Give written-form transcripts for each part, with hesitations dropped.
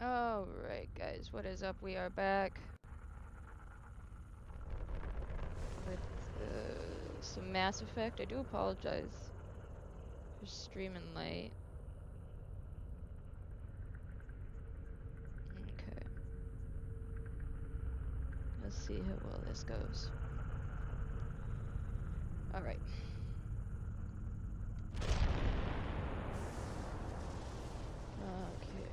Alright, guys, what is up? We are back with some Mass Effect. I do apologize for streaming late. Okay. Let's see how well this goes. Alright. Okay.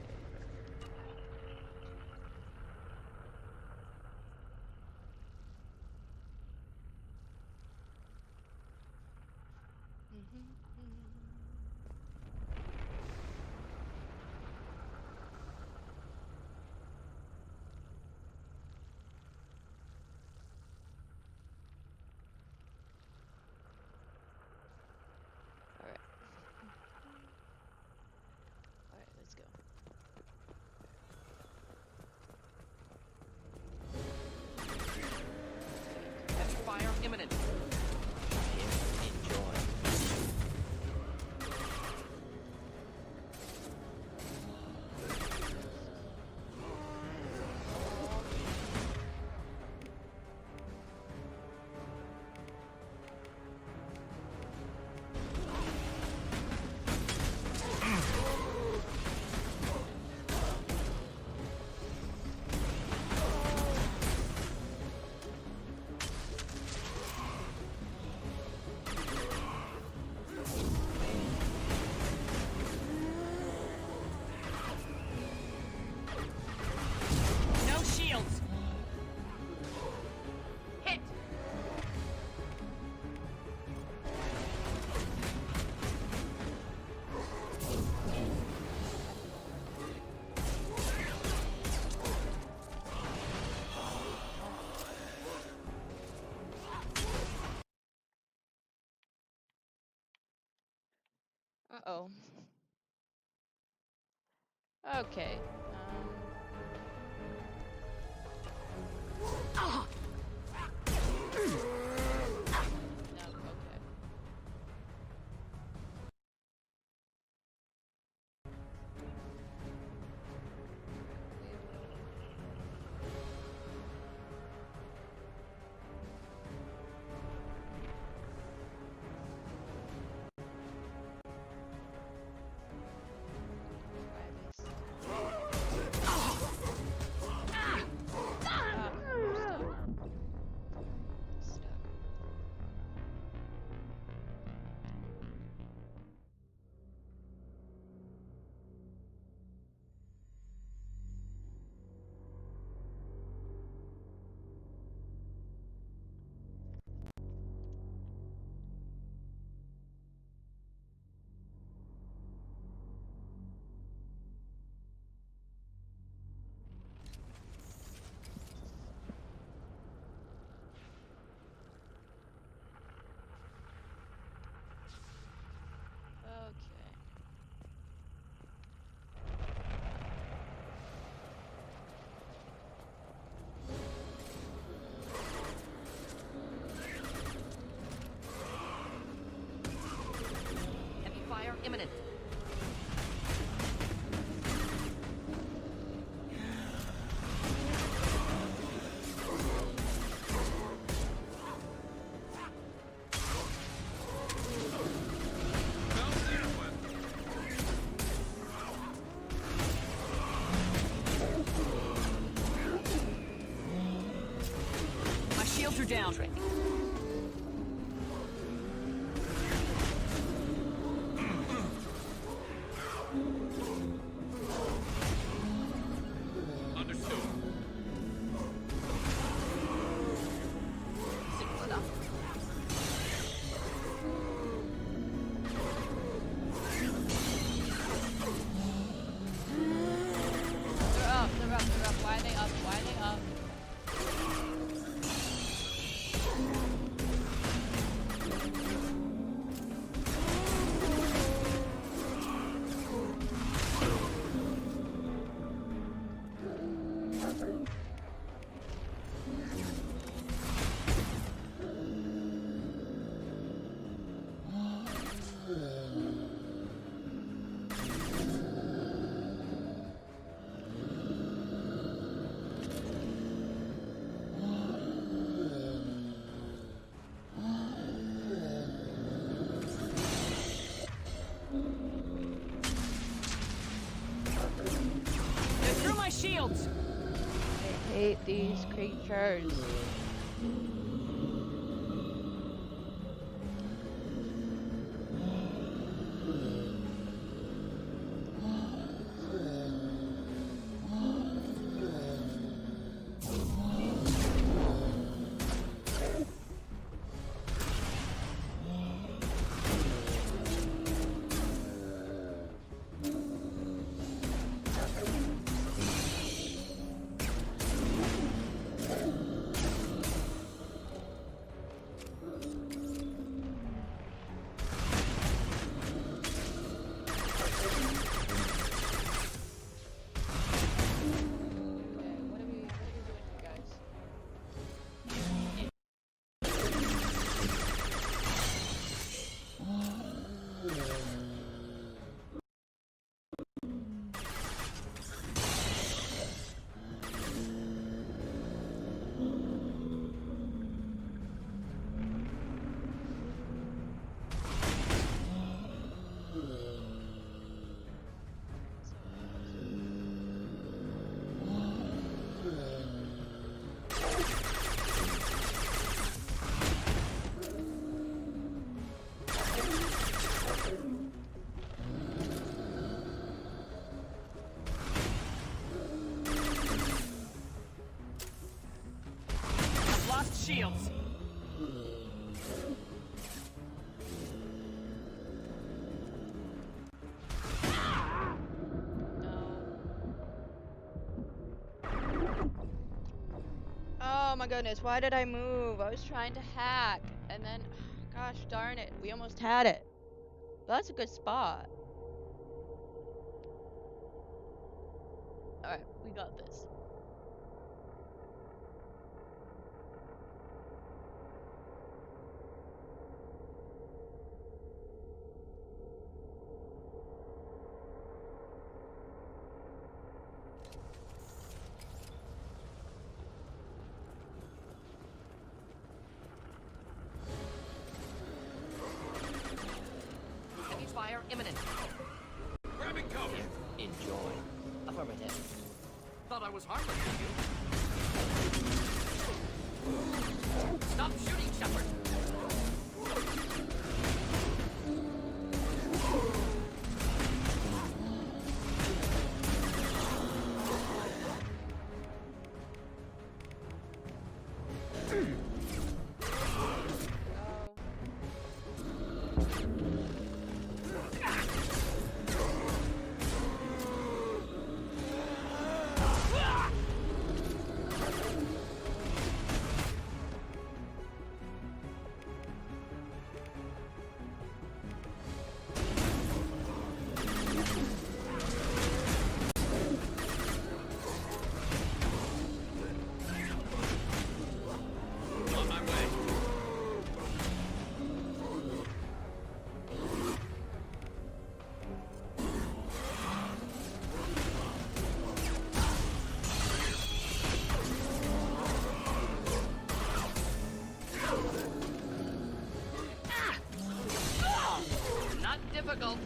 Alright, let's go. Heavy fire imminent. Enjoy. No shields. Hit. Uh-oh. Okay. Ah! No, okay. Heavy fire imminent. My shields are down. Trick. Understood. Simple enough. They're up, they're up, they're up. Why are they up? Why are they up? shields! I hate these creatures. Shields! Oh my goodness, why did I move? I was trying to hack, and then, gosh darn it, we almost had it. But that's a good spot. Alright, we got this. Heavy fire imminent. Grabbing cover. Enjoy. Affirmative. Thought I was harmless to you. Stop shooting, Shepard. Difficult.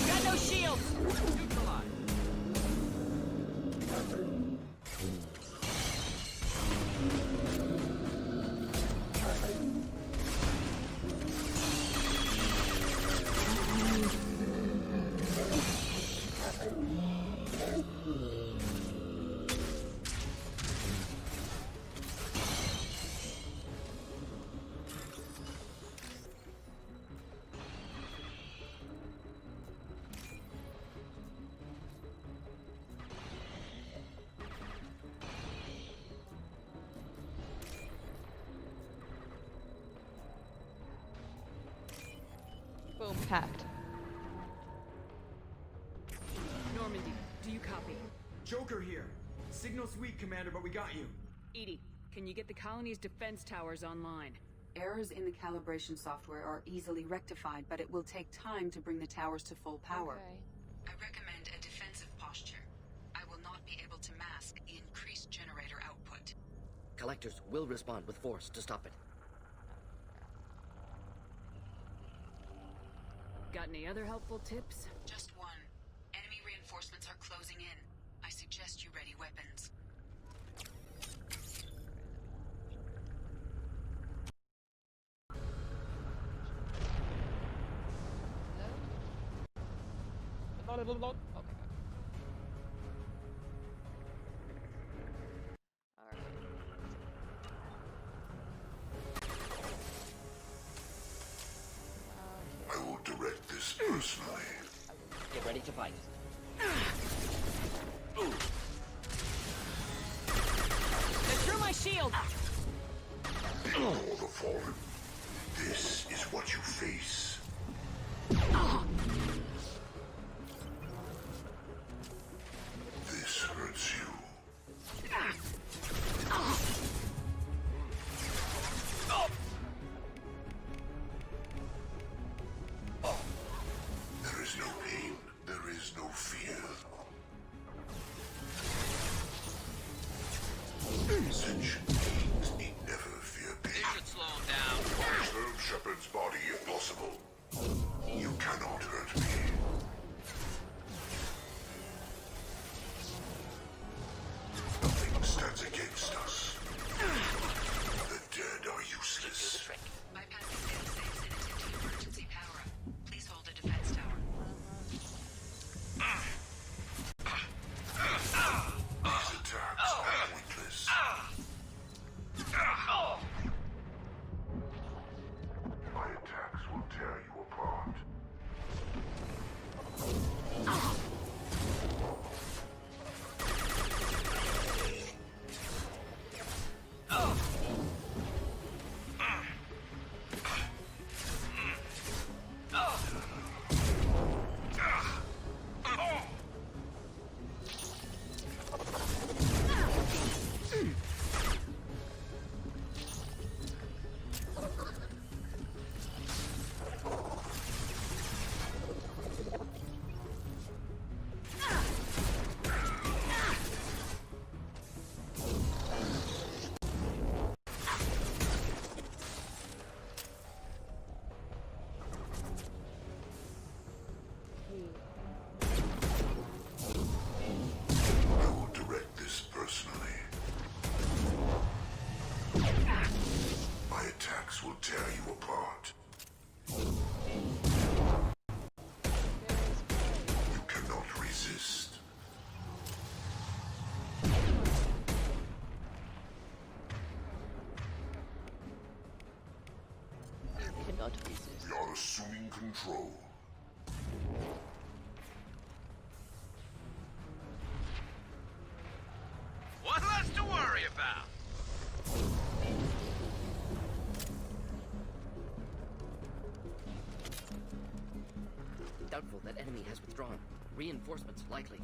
Got no shields. Neutralize. Boom, hacked. Normandy, do you copy? Joker here. Signal's weak, Commander, but we got you. Edie, can you get the colony's defense towers online? Errors in the calibration software are easily rectified, but it will take time to bring the towers to full power. Okay. I recommend a defensive posture. I will not be able to mask the increased generator output. Collectors will respond with force to stop it. Got any other helpful tips? Just one. Enemy reinforcements are closing in. I suggest you ready weapons. Hello? Oh my god. I will direct this personally. Get ready to fight. They're through my shield! Ignore the fallen. This is what you face. This hurts you. There is no pain. There is no fear. Sentient beings need never fear pain. This should slow him down. Preserve Shepard's body if possible. You cannot hurt me. Nothing stands against us. The dead are useless. Bypassing safe initiative to emergency power up. Please hold a defense tower. These attacks are pointless. My attacks will tear you apart. I will direct this personally. My attacks will tear you apart. You cannot resist. Cannot resist. We are assuming control. What less to worry about? Doubtful that enemy has withdrawn. Reinforcements likely.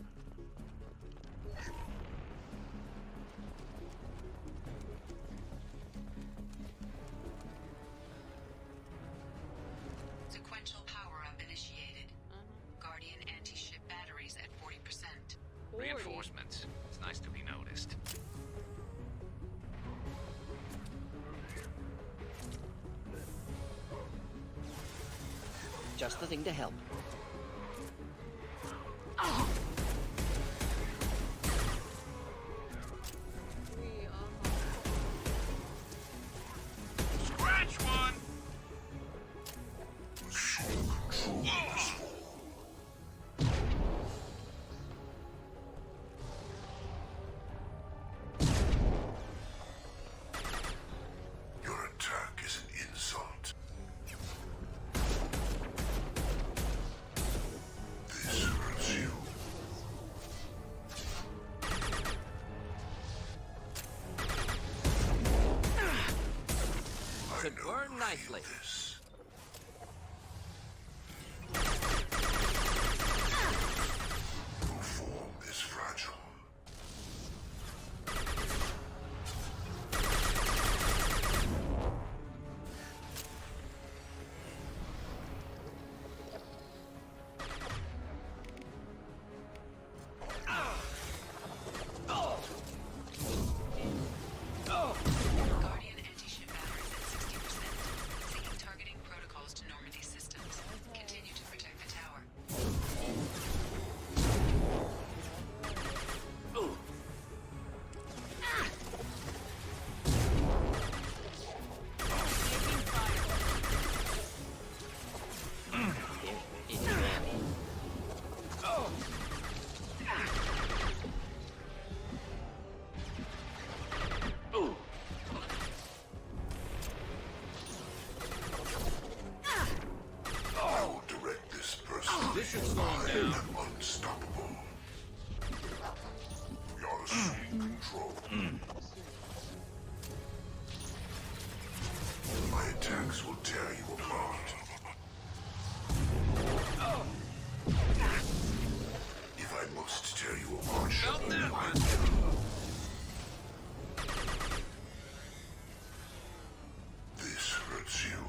Sequential power-up initiated. Guardian anti-ship batteries at 40%. Reinforcements. It's nice to be noticed. Just the thing to help. Scratch one! Assume control of this war. Your attack is an insult. This hurts you. I Should know burn you nicely. feel this. Your form is fragile. should slow him down. Unstoppable. You're assuming control. My attacks will tear you apart. If I must tear you apart, Felt Shepard, that I one. will. This hurts you.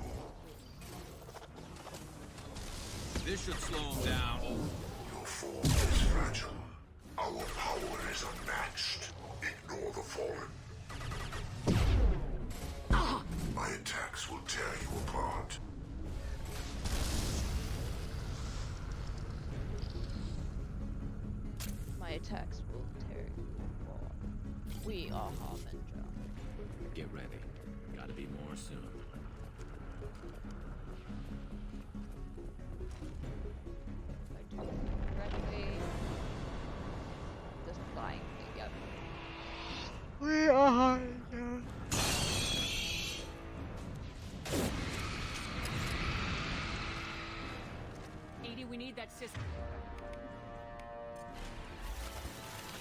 This should slow him down. Your form is fragile. Our power is unmatched. Ignore the fallen. My attacks will tear you apart. My attacks will tear you apart. We are Harmondra. Get ready. Gotta be more soon. If I do it correctly. This flying thing, yep. We are Harmondra. Edie, we need that system.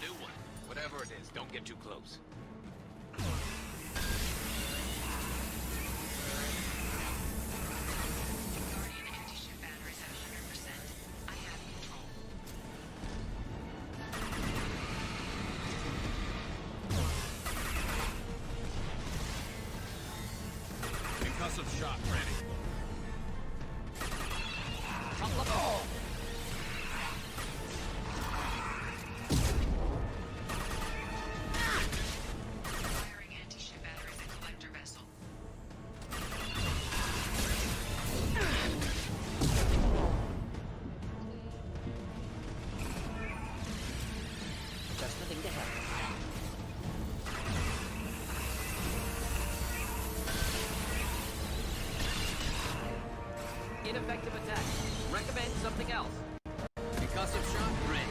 A new one. Whatever it is, don't get too close. Guardian anti-ship batteries at 100%. I have control. Concussive shot ready. Firing anti-ship batteries at collector vessel. Just the thing to have. Ineffective attack. Recommend something else. Concussive shot ready.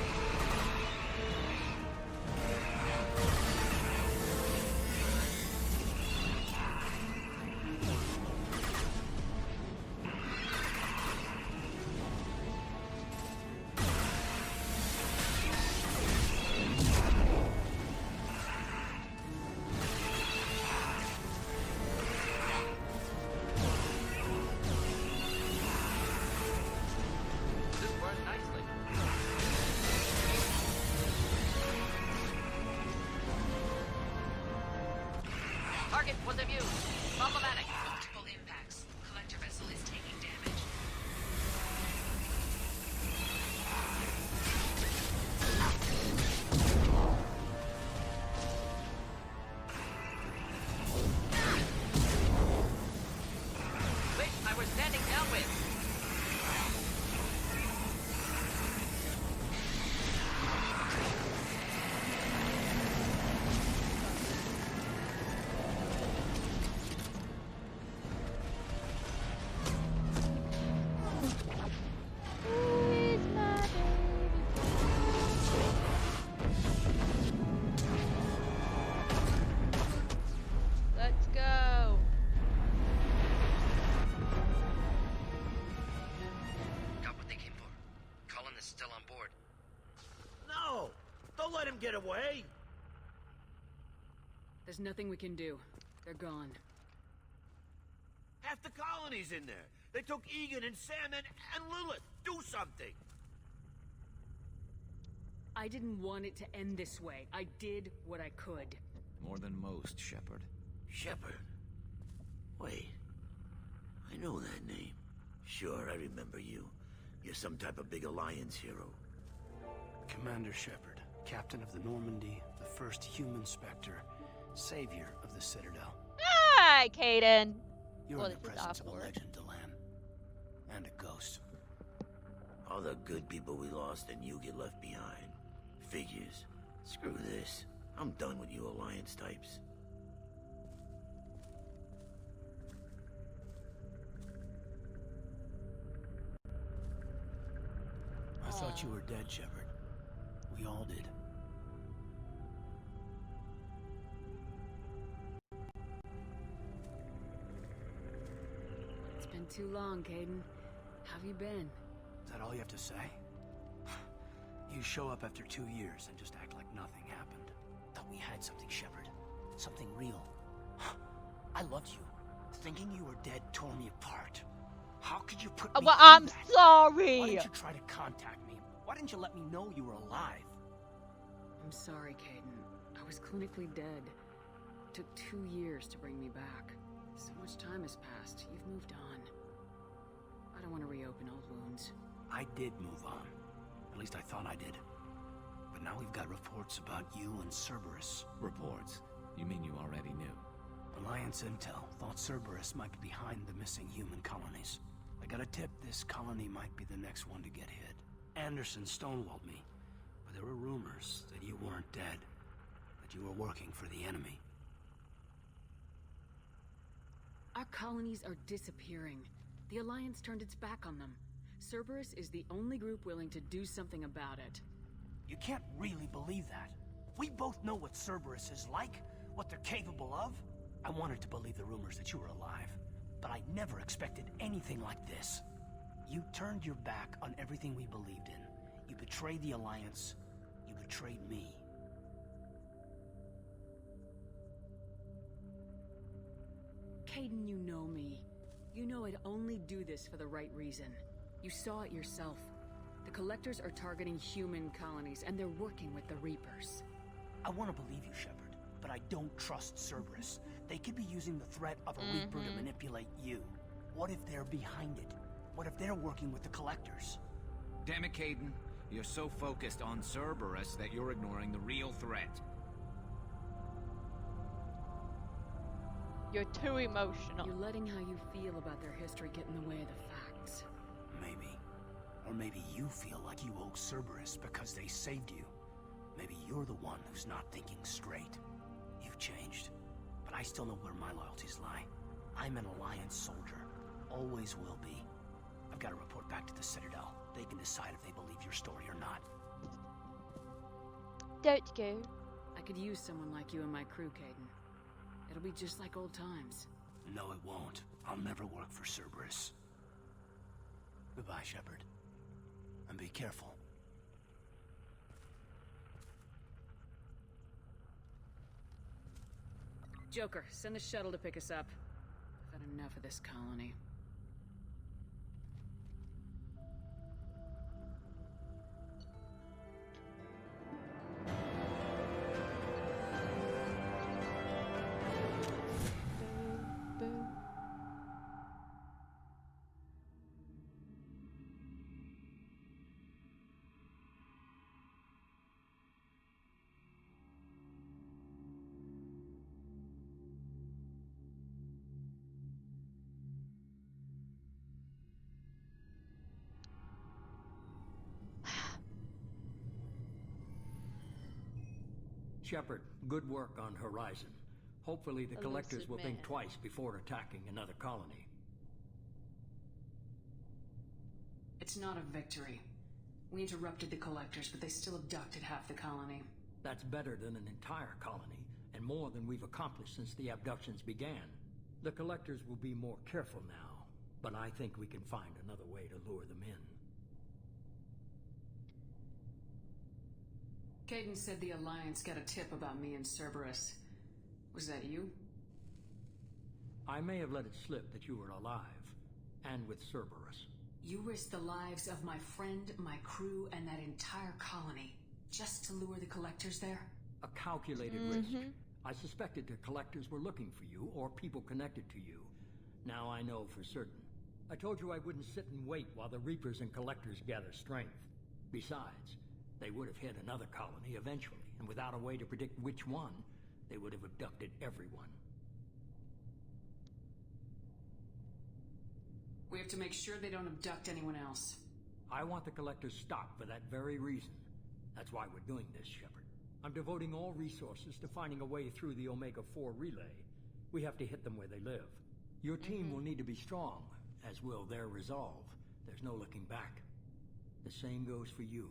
This burned nicely. Target was of view. Problematic. Multiple impacts. Collector vessel is taking damage. Wait, I was standing downwind. Who is my baby? Let's go. Got what they came for. Cullen is still on board. No! Don't let him get away! There's nothing we can do. They're gone. Half the colony's in there. They took Egan and Sam and Lilith. Do something! I didn't want it to end this way. I did what I could. More than most, Shepard. Shepard. Wait. I know that name. Sure, I remember you. You're some type of big Alliance hero. Commander Shepard, captain of the Normandy, the first human Spectre, savior of the Citadel. Hi, Caden. You're Well, in the this is presence of a awkward. legend, Delan. And a ghost. All the good people we lost and you get left behind. Figures. Screw this. I'm done with you Alliance types. I thought you were dead, Shepard. We all did. It's been too long, Caden. How have you been? Is that all you have to say? You show up after 2 years and just act like nothing happened. Thought we had something, Shepard. Something real. I loved you. Thinking you were dead tore me apart. How could you put me Well, through I'm that? sorry. Why didn't you try to contact me? Why didn't you let me know you were alive? I'm sorry, Caden. I was clinically dead. It took 2 years to bring me back. So much time has passed. You've moved on. I don't want to reopen old wounds. I did move on. At least I thought I did. But now we've got reports about you and Cerberus. Reports? You mean you already knew? Alliance Intel thought Cerberus might be behind the missing human colonies. I got a tip this colony might be the next one to get hit. Anderson stonewalled me, but there were rumors that you weren't dead, that you were working for the enemy. Our colonies are disappearing. The Alliance turned its back on them. Cerberus is the only group willing to do something about it. You can't really believe that. We both know what Cerberus is like, what they're capable of. I wanted to believe the rumors that you were alive, but I never expected anything like this. You turned your back on everything we believed in. You betrayed the Alliance. You betrayed me. Caden, you know me. You know I'd only do this for the right reason. You saw it yourself. The Collectors are targeting human colonies, and they're working with the Reapers. I want to believe you, Shepard, but I don't trust Cerberus. They could be using the threat of a Reaper to manipulate you. What if they're behind it? What if they're working with the Collectors? Damn it, Caden. You're so focused on Cerberus that you're ignoring the real threat. You're too emotional. You're letting how you feel about their history get in the way of the facts. Maybe. Or maybe you feel like you owe Cerberus because they saved you. Maybe you're the one who's not thinking straight. You've changed. But I still know where my loyalties lie. I'm an Alliance soldier. Always will be. I've got to report back to the Citadel. They can decide if they believe your story or not. Don't go. I could use someone like you in my crew, Caden. It'll be just like old times. No, it won't. I'll never work for Cerberus. Goodbye, Shepard. And be careful. Joker, send the shuttle to pick us up. I've had enough of this colony. Shepard, good work on Horizon. Hopefully the Collectors will think man. twice before attacking another colony. It's not a victory. We interrupted the Collectors, but they still abducted half the colony. That's better than an entire colony, and more than we've accomplished since the abductions began. The Collectors will be more careful now, but I think we can find another way to lure them in. Caden said the Alliance got a tip about me and Cerberus. Was that you? I may have let it slip that you were alive, and with Cerberus. You risked the lives of my friend, my crew, and that entire colony, just to lure the Collectors there? A calculated risk. I suspected the Collectors were looking for you, or people connected to you. Now I know for certain. I told you I wouldn't sit and wait while the Reapers and Collectors gather strength. Besides, they would have hit another colony eventually, and without a way to predict which one, they would have abducted everyone. We have to make sure they don't abduct anyone else. I want the Collectors stopped for that very reason. That's why we're doing this, Shepard. I'm devoting all resources to finding a way through the Omega-4 relay. We have to hit them where they live. Your team will need to be strong, as will their resolve. There's no looking back. The same goes for you.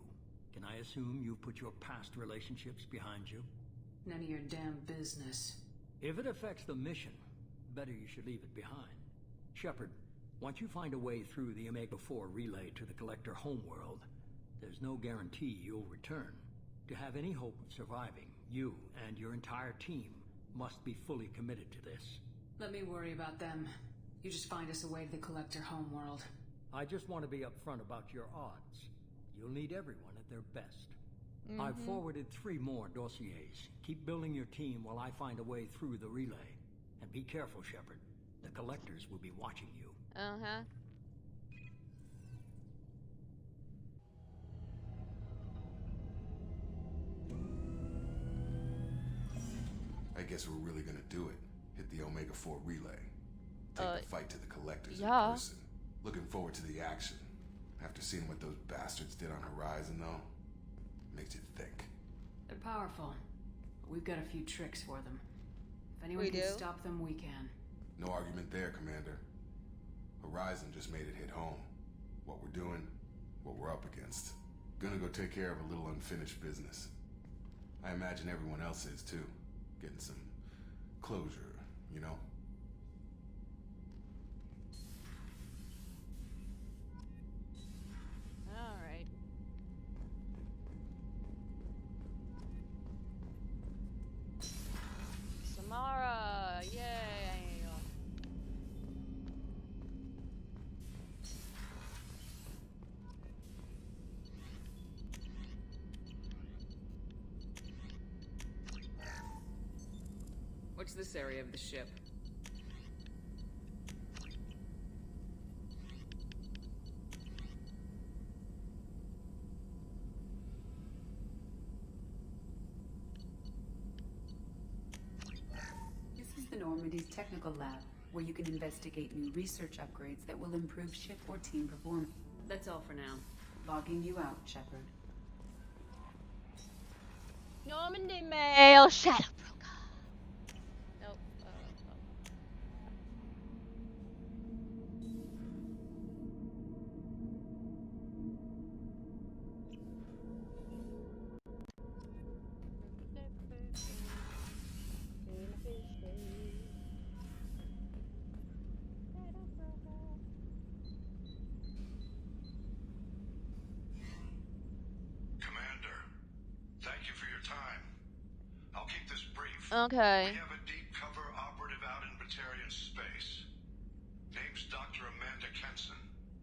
Can I assume you've put your past relationships behind you? None of your damn business. If it affects the mission, better you should leave it behind. Shepard, once you find a way through the Omega-4 relay to the Collector homeworld, There's no guarantee you'll return. To have any hope of surviving, you and your entire team must be fully committed to this. Let me worry about them. You just find us a way to the Collector homeworld. I just want to be upfront about your odds. You'll need everyone at their best. I've forwarded 3 more dossiers. Keep building your team while I find a way through the relay. And be careful, Shepard. The Collectors will be watching you. Uh-huh. I guess we're really gonna do it. Hit the Omega 4 relay. Take the fight to the Collectors in person. Looking forward to the action. After seeing what those bastards did on Horizon, though, makes you think. They're powerful, but we've got a few tricks for them. If anyone can stop them, we can. No argument there, Commander. Horizon just made it hit home. What we're doing, what we're up against. Gonna go take care of a little unfinished business. I imagine everyone else is, too. Getting some closure, you know? Alright. Samara! Yay! What's this area of the ship? This is the Normandy's technical lab, where you can investigate new research upgrades that will improve ship or team performance. That's all for now. Logging you out, Shepard. Normandy Mail Shadow Broker. Nope. Okay. We have a deep cover operative out in Batarian space. Name's Dr. Amanda Kenson.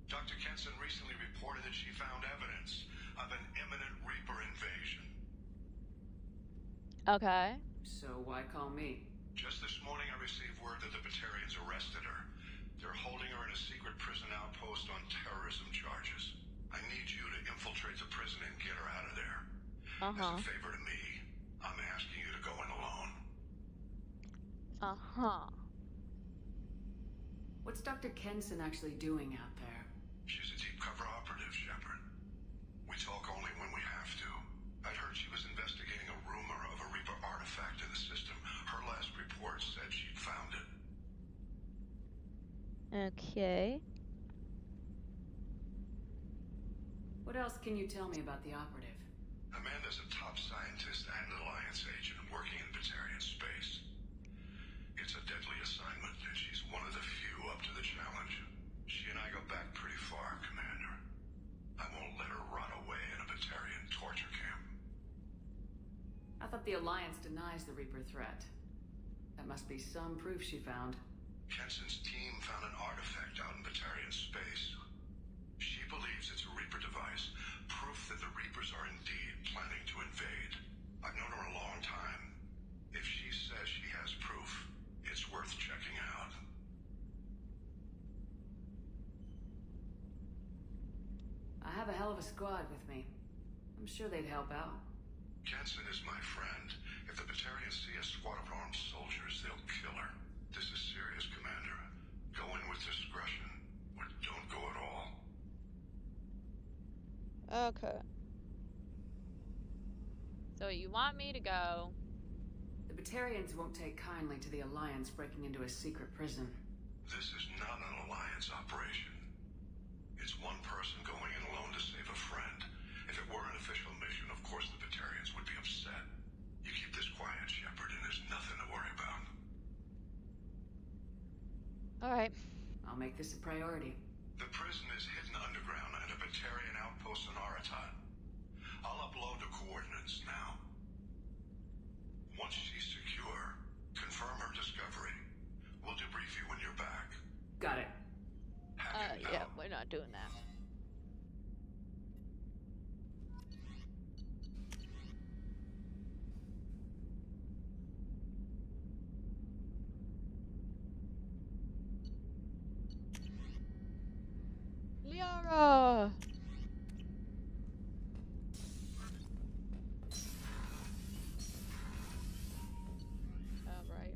Dr. Kenson recently reported that she found evidence of an imminent Reaper invasion. Okay. So why call me? Just this morning I received word that the Batarians arrested her. They're holding her in a secret prison outpost on terrorism charges. I need you to infiltrate the prison and get her out of there. As a favor to me, I'm asking you to go in alone. What's Dr. Kenson actually doing out there? She's a deep cover operative, Shepard. We talk only when we have to. I'd heard she was investigating a rumor of a Reaper artifact in the system. Her last report said she'd found it. Okay. What else can you tell me about the operative? Amanda's a top scientist and Alliance agent working in Batarian space. It's a deadly assignment, and she's one of the few up to the challenge. She and I go back pretty far, Commander. I won't let her rot away in a Batarian torture camp. I thought the Alliance denies the Reaper threat. That must be some proof she found. Kenson's team found an artifact out in Batarian space. She believes it's a Reaper device, proof that the Reapers are indeed planning to invade. I've known her a long time. If she says she has proof, it's worth checking out. I have a hell of a squad with me. I'm sure they'd help out. Kenson is my friend. If the Batarians see a squad of armed soldiers, they'll kill her. This is serious, Commander. Go in with discretion, or don't go at all. Okay. So you want me to go? The Batarians won't take kindly to the Alliance breaking into a secret prison. This is not an Alliance operation. It's one person going in alone to save a friend. If it were an official mission, of course the Batarians would be upset. You keep this quiet, Shepard, and there's nothing to worry about. Alright. I'll make this a priority. The prison is hidden underground at a Batarian outpost in Aratat. coordinates now. Once she's secure, confirm her discovery. We'll debrief you when you're back. Got it. Yeah, we're not doing that. Liara! Right.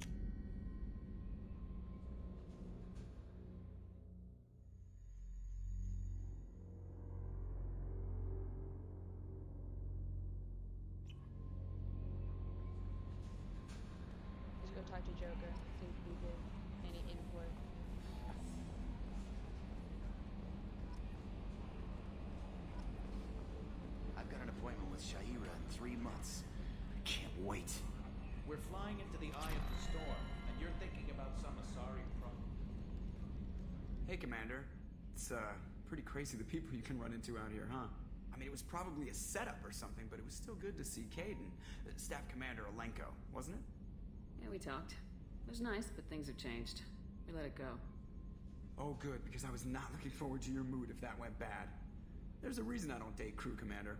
Let's go talk to Joker, see if we get any input. I've got an appointment with Shaira in 3 months. I can't wait. We're flying into the eye of the storm, and you're thinking about some Asari problem. Hey, Commander. It's, pretty crazy the people you can run into out here, huh? I mean, it was probably a setup or something, but it was still good to see Caden. Staff Commander Alenko, wasn't it? Yeah, we talked. It was nice, but things have changed. We let it go. Oh, good, because I was not looking forward to your mood if that went bad. There's a reason I don't date crew, Commander.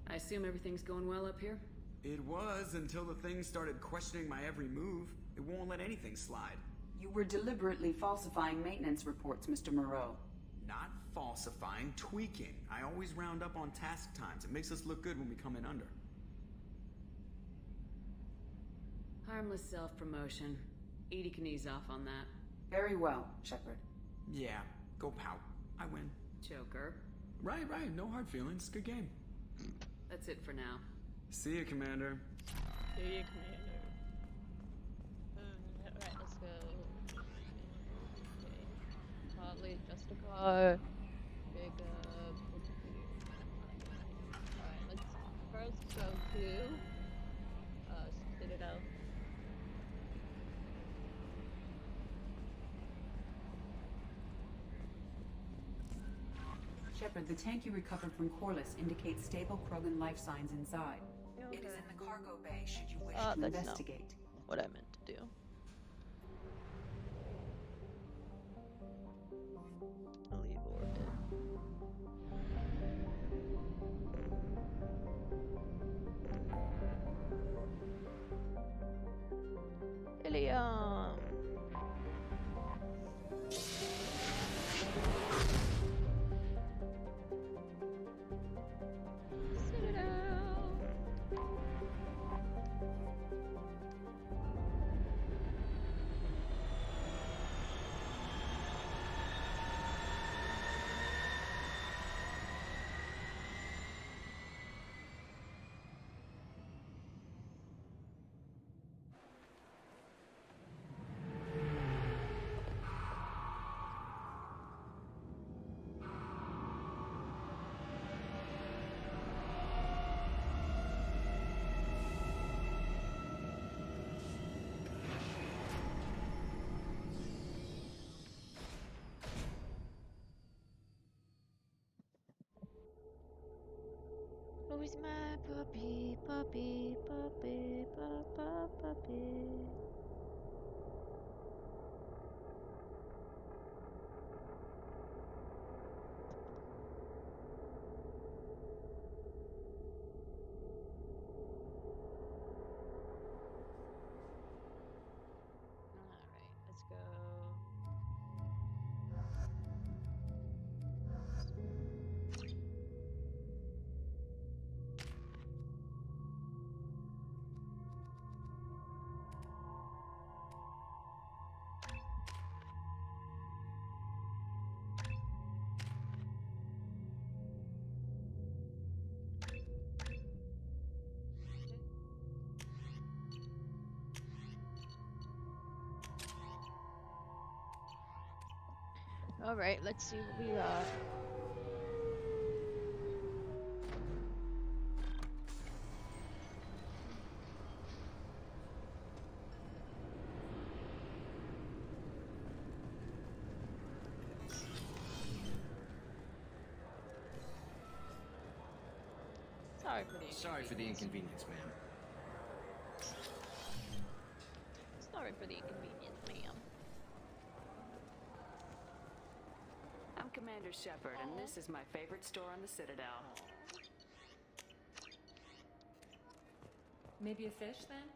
I assume everything's going well up here? It was until the thing started questioning my every move. It won't let anything slide. You were deliberately falsifying maintenance reports, Mr. Moreau. Not falsifying, tweaking. I always round up on task times. It makes us look good when we come in under. Harmless self-promotion. Edie can ease off on that. Very well, Shepard. Yeah, go pout. I win. Joker. Right, no hard feelings. Good game. That's it for now. See you, Commander. See you, Commander. Alright, let's go. Okay. Hardly just a car. Big, alright, let's first go to, Citadel. Shepard, the tank you recovered from Corliss indicates stable Krogan life signs inside. Okay. It is in the cargo bay should you wish to That's investigate. not what I meant to do. I'll leave orbit. Ilium! Who's my puppy, puppy, puppy, papa, puppy? Alright, let's go. Alright, let's see what we got. Sorry for the inconvenience. Sorry for the inconvenience, ma'am. Sorry for the inconvenience, ma'am. I'm Commander Shepard, and this is my favorite store on the Citadel. Maybe a fish, then?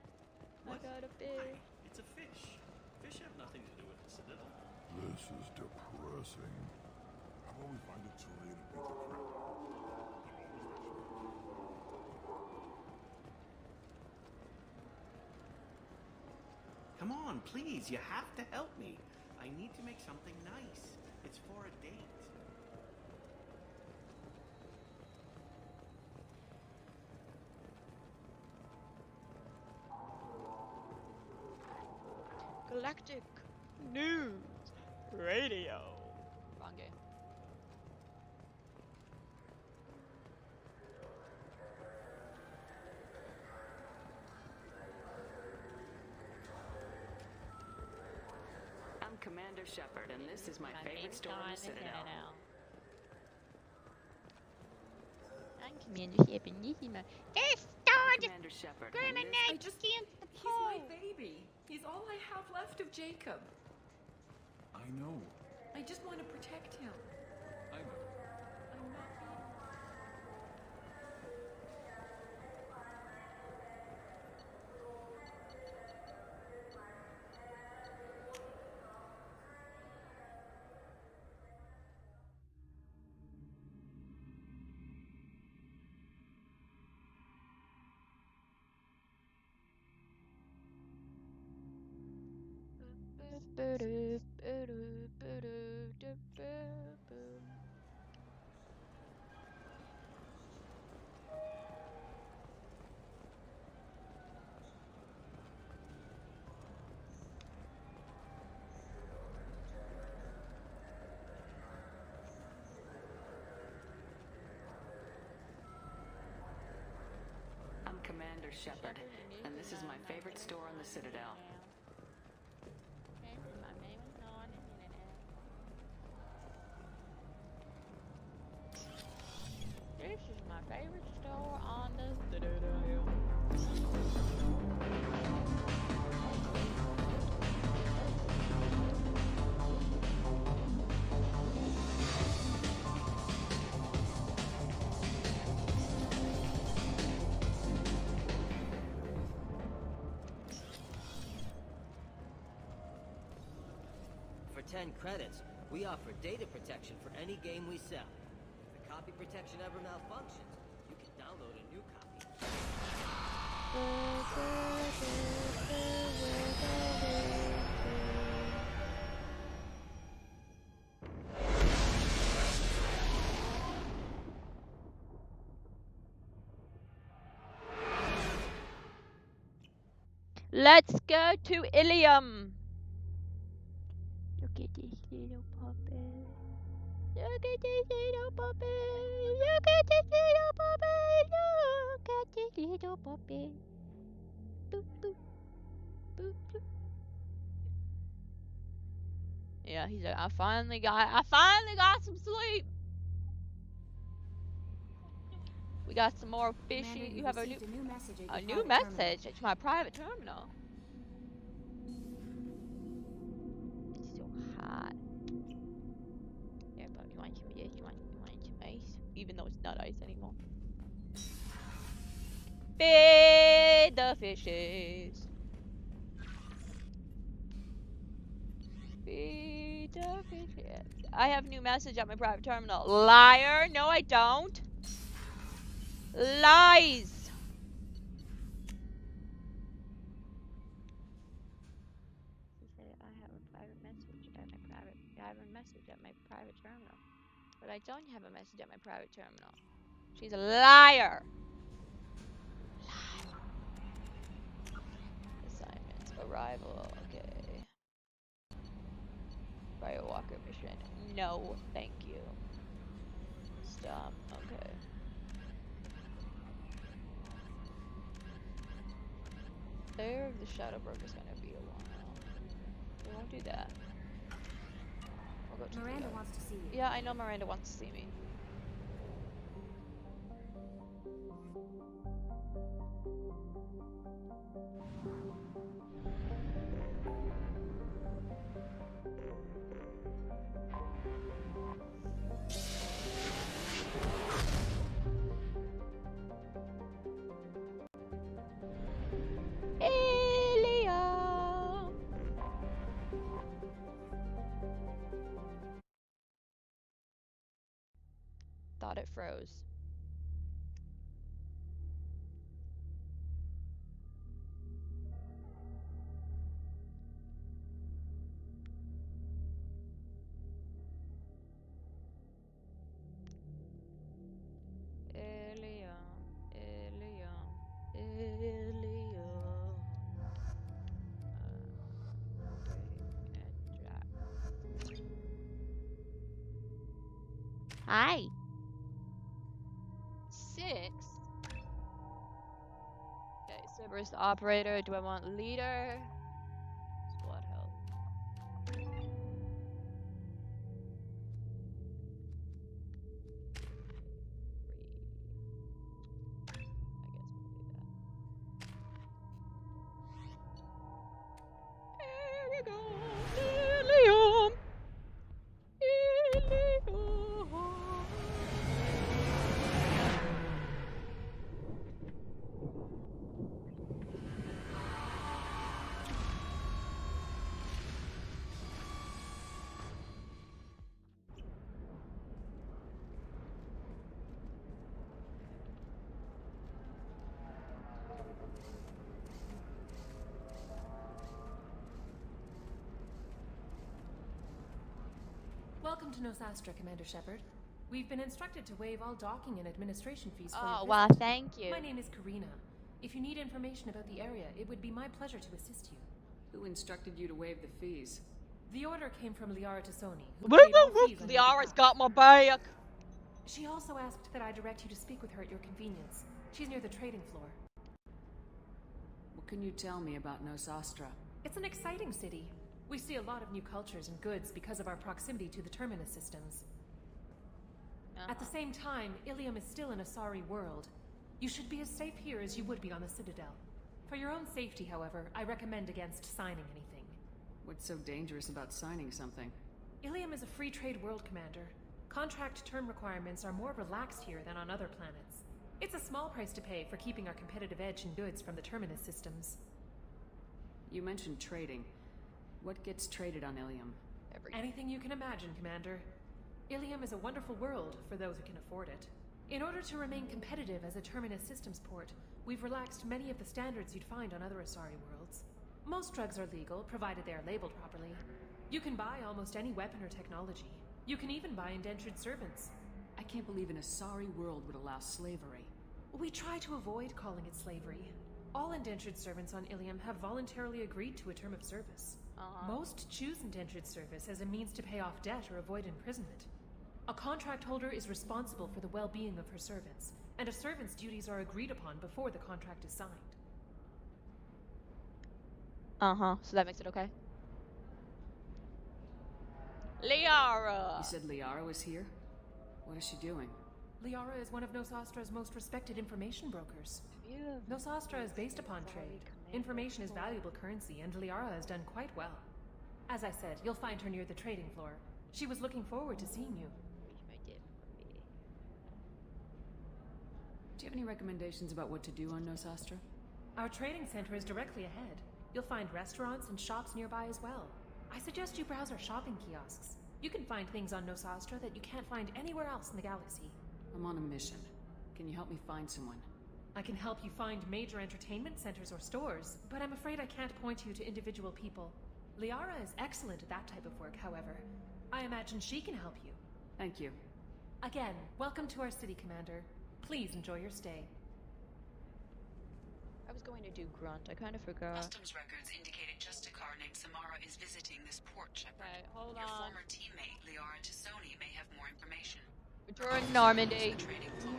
I got a fish. It's a fish. Fish have nothing to do with the Citadel. This is depressing. How about we find a terrain and beat the crew? Come on, please. You have to help me. I need to make something nice. It's for a date. Galactic News Radio. Wrong game. I'm Commander Shepard, and this is my favorite store on the Citadel. I'm Commander Shepard, and this is my... Commander Shepard, and Grandma this... Nick just against the He's pole. my baby. He's all I have left of Jacob. I know. I just want to protect him. I know. I'm not I'm Commander Shepard, and this is my favorite store on the Citadel. This is my favorite store on the Citadel. For 10 credits, we offer data protection for any game we sell. If the copy protection ever malfunctions, you can download a new copy. Let's go to Ilium. Look at this little puppy. Look at this little puppy. Look at this little puppy. Look at this little puppy. Boop, boop. Boop, boop. Yeah, he's like, I finally got some sleep. We got some more fishy. You have a new message. It's my private terminal. It's so hot. Yeah, but you want some of this? You want some ice? Even though it's not ice anymore. Feed the fishes. Feed the fishes. I have a new message at my private terminal. Liar! No, I don't. Lies! She said I have a private message at my private terminal. But I don't have a message at my private terminal. She's a liar! Liar. Assignments. Arrival. Okay. Firewalker mission. No, thank you. Stop. Okay. There, the Shadowbrook is gonna be a while. We won't do that. We'll go to Miranda wants to see you. Yeah, I know Miranda wants to see me. Helium. Thought it froze. Hi. 6. Okay, Cerberus operator. Do I want leader? Squad health. Helium. Welcome to Nosastra, Commander Shepard. We've been instructed to waive all docking and administration fees for your wow, visit. thank you. My name is Karina. If you need information about the area, it would be my pleasure to assist you. Who instructed you to waive the fees? The order came from Liara Tassoni, who paid all fees on your Liara's behalf. got my back. She also asked that I direct you to speak with her at your convenience. She's near the trading floor. What can you tell me about Nosastra? It's an exciting city. We see a lot of new cultures and goods because of our proximity to the Terminus systems. At the same time, Ilium is still an Asari world. You should be as safe here as you would be on the Citadel. For your own safety, however, I recommend against signing anything. What's so dangerous about signing something? Ilium is a free trade world, Commander. Contract term requirements are more relaxed here than on other planets. It's a small price to pay for keeping our competitive edge in goods from the Terminus systems. You mentioned trading. What gets traded on Ilium? Anything you can imagine, Commander. Ilium is a wonderful world for those who can afford it. In order to remain competitive as a Terminus systems port, we've relaxed many of the standards you'd find on other Asari worlds. Most drugs are legal, provided they are labeled properly. You can buy almost any weapon or technology. You can even buy indentured servants. I can't believe an Asari world would allow slavery. We try to avoid calling it slavery. All indentured servants on Ilium have voluntarily agreed to a term of service. Most choose indentured service as a means to pay off debt or avoid imprisonment. A contract holder is responsible for the well-being of her servants, and a servant's duties are agreed upon before the contract is signed. So that makes it okay. Liara! You said Liara was here? What is she doing? Liara is one of Nosastra's most respected information brokers. Nosastra is based upon trade. Information is valuable currency, and Liara has done quite well. As I said, you'll find her near the trading floor. She was looking forward to seeing you. Do you have any recommendations about what to do on Nosastra? Our trading center is directly ahead. You'll find restaurants and shops nearby as well. I suggest you browse our shopping kiosks. You can find things on Nosastra that you can't find anywhere else in the galaxy. I'm on a mission. Can you help me find someone? I can help you find major entertainment centers or stores, but I'm afraid I can't point you to individual people. Liara is excellent at that type of work, however. I imagine she can help you. Thank you. Again, welcome to our city, Commander. Please enjoy your stay. I was going to do grunt. I kind of forgot. Customs records indicated just a car named Samara is visiting this port, Shepard. Okay, hold Your on. former teammate, Liara Tassoni, may have more information. During Normandy. The trading floor.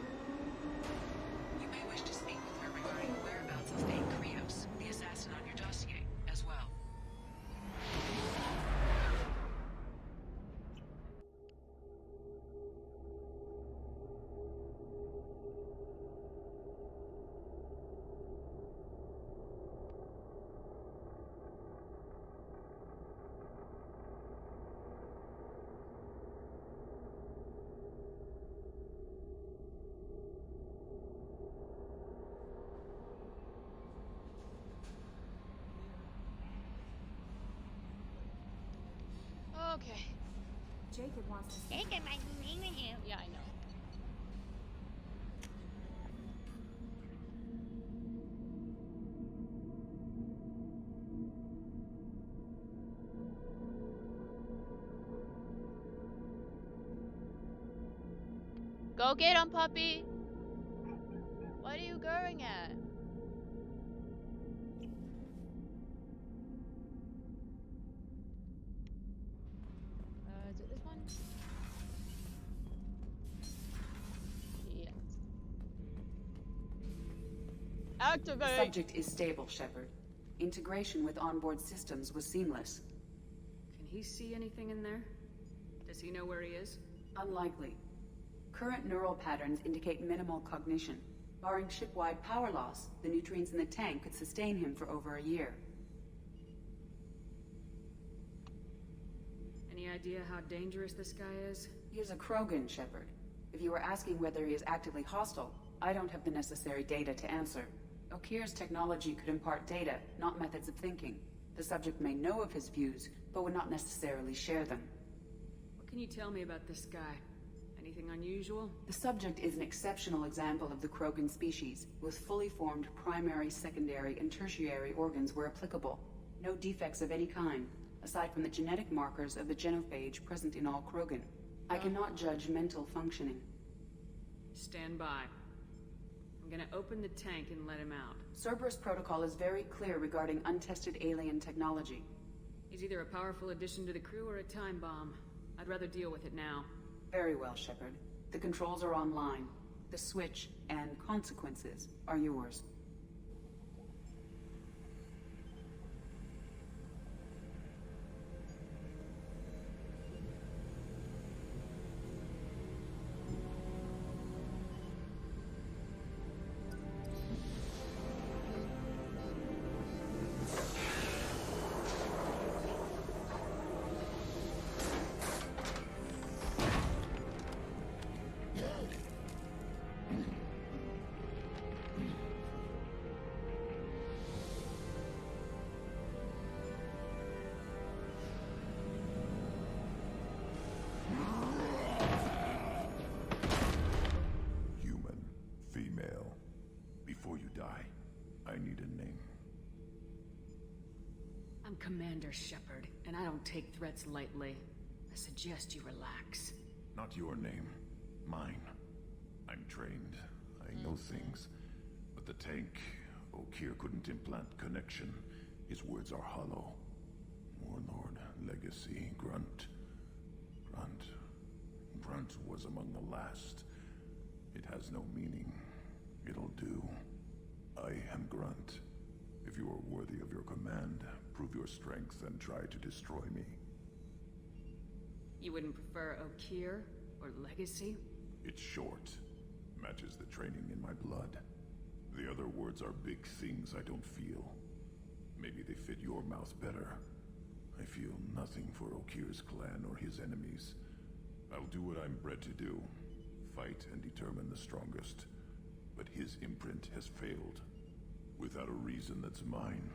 You may wish to speak with her regarding the whereabouts of Krew, the assassin on your dossier, as well. Okay. Jacob wants to see. Jacob might be mean with you. Yeah, I know. Go get him, puppy! What are you going at? Is it this one? Yes. Activate! The subject is stable, Shepard. Integration with onboard systems was seamless. Can he see anything in there? Does he know where he is? Unlikely. Current neural patterns indicate minimal cognition. Barring ship-wide power loss, the nutrients in the tank could sustain him for over a year. Any idea how dangerous this guy is? He is a Krogan, Shepard. If you were asking whether he is actively hostile, I don't have the necessary data to answer. Okir's technology could impart data, not methods of thinking. The subject may know of his views, but would not necessarily share them. What can you tell me about this guy? Anything unusual? The subject is an exceptional example of the Krogan species, with fully formed primary, secondary, and tertiary organs where applicable. No defects of any kind, aside from the genetic markers of the genophage present in all Krogan. I cannot judge mental functioning. Stand by. I'm gonna open the tank and let him out. Cerberus protocol is very clear regarding untested alien technology. He's either a powerful addition to the crew or a time bomb. I'd rather deal with it now. Very well, Shepard. The controls are online. The switch and consequences are yours. I'm Commander Shepard, and I don't take threats lightly. I suggest you relax. Not your name. Mine. I'm trained. I know things. But the tank, Okir couldn't implant connection. His words are hollow. Warlord, Legacy, Grunt. Grunt was among the last. It has no meaning. It'll do. I am Grunt. If you are worthy of your command, prove your strength and try to destroy me. You wouldn't prefer Okir or Legacy? It's short. Matches the training in my blood. The other words are big things I don't feel. Maybe they fit your mouth better. I feel nothing for Okir's clan or his enemies. I'll do what I'm bred to do. Fight and determine the strongest. But his imprint has failed. Without a reason that's mine,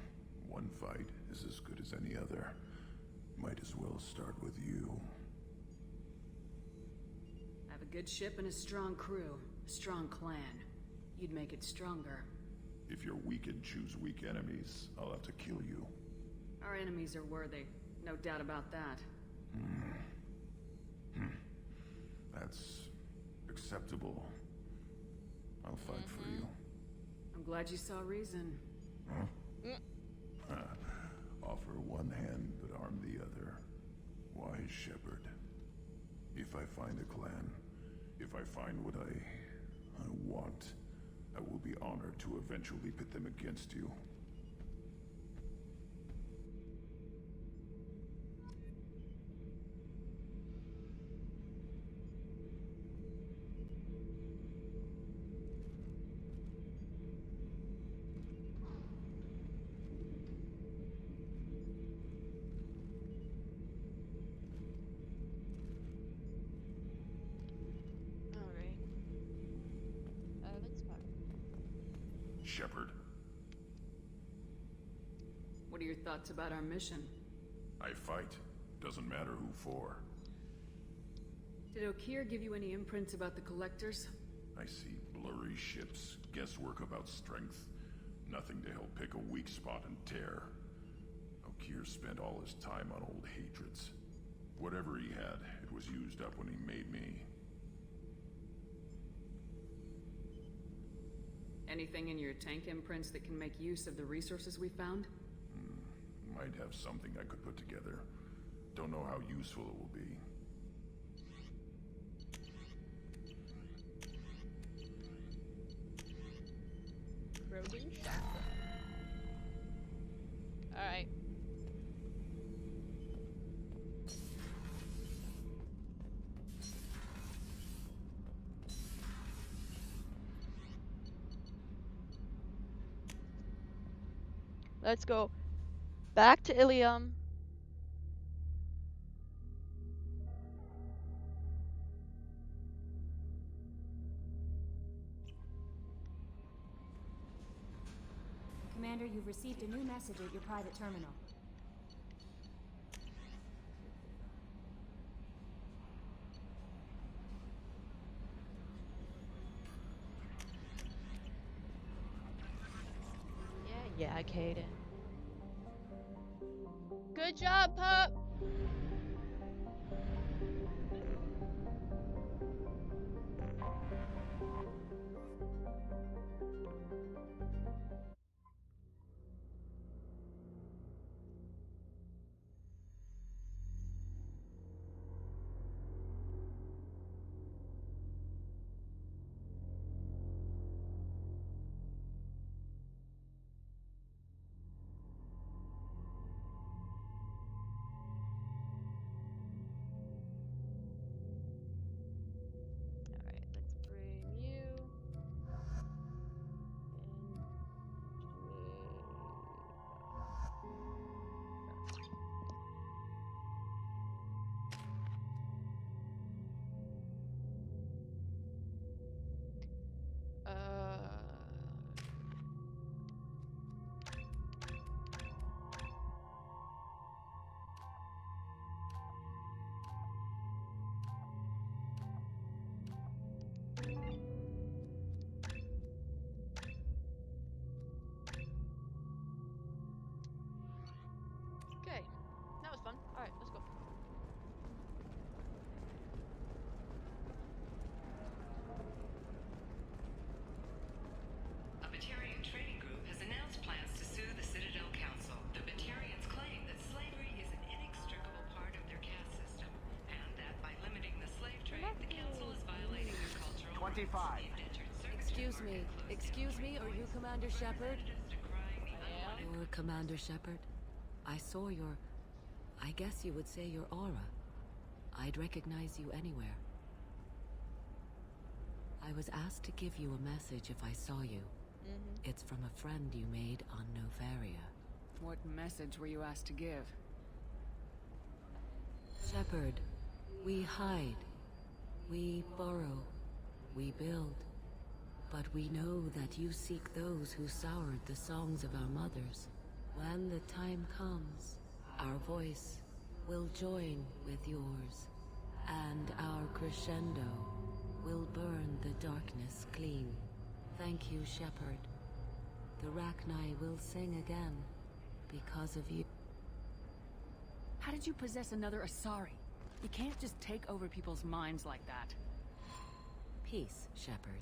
one fight is as good as any other. Might as well start with you. I have a good ship and a strong crew. A strong clan. You'd make it stronger. If you're weak and choose weak enemies, I'll have to kill you. Our enemies are worthy. No doubt about that. That's acceptable. I'll fight for you. I'm glad you saw reason. Huh? Offer one hand, but arm the other. Wise Shepard. If I find a clan, if I find what I want, I will be honored to eventually pit them against you. Shepard. What are your thoughts about our mission? I fight, Doesn't matter who for. Did Okeer give you any imprints about the collectors? I see blurry ships, guesswork about strength. Nothing to help pick a weak spot and tear. Okeer spent all his time on old hatreds. Whatever he had, it was used up when he made me. Anything in your tank imprints that can make use of the resources we found? Might have something I could put together. Don't know how useful it will be. Krogan shotgun. Alright. Let's go back to Ilium. Commander, you've received a new message at your private terminal. Yeah, Kaden. Good job, pup! Okay, that was fun. Alright, let's go. A Batarian trading group has announced plans to sue the Citadel Council. The Batarians claim that slavery is an inextricable part of their caste system, and that by limiting the slave trade, the Council is violating their cultural 25. Excuse me, are you Commander Shepard? You're Commander Shepard. I saw your... I guess you would say your aura. I'd recognize you anywhere. I was asked to give you a message if I saw you. It's from a friend you made on Novaria. What message were you asked to give? Shepard, we hide. We borrow. We build. But we know that you seek those who soured the songs of our mothers. When the time comes, our voice will join with yours, and our crescendo will burn the darkness clean. Thank you, Shepard. The Rachni will sing again because of you. How did you possess another Asari? You can't just take over people's minds like that. Peace, Shepard.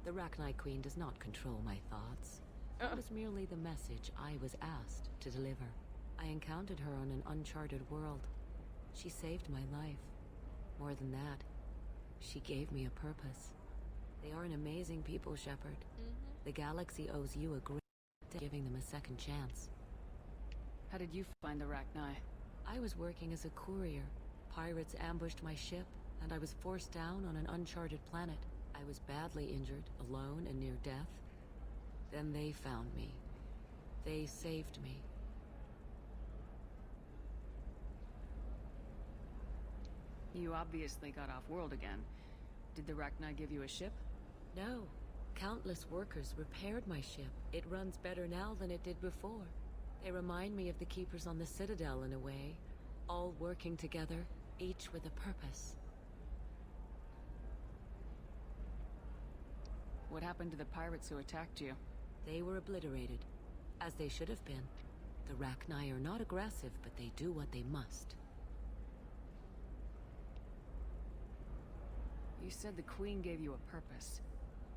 The Rachni Queen does not control my thoughts. It was merely the message I was asked to deliver. I encountered her on an uncharted world. She saved my life. More than that, she gave me a purpose. They are an amazing people, Shepard. The galaxy owes you a great debt, giving them a second chance. How did you find the Rachni? I was working as a courier. Pirates ambushed my ship, and I was forced down on an uncharted planet. I was badly injured, alone and near death. Then they found me. They saved me. You obviously got off-world again. Did the Rachni give you a ship? No. Countless workers repaired my ship. It runs better now than it did before. They remind me of the Keepers on the Citadel in a way. all working together, each with a purpose. What happened to the pirates who attacked you? They were obliterated, as they should have been. The Rachni are not aggressive, but they do what they must. You said the Queen gave you a purpose.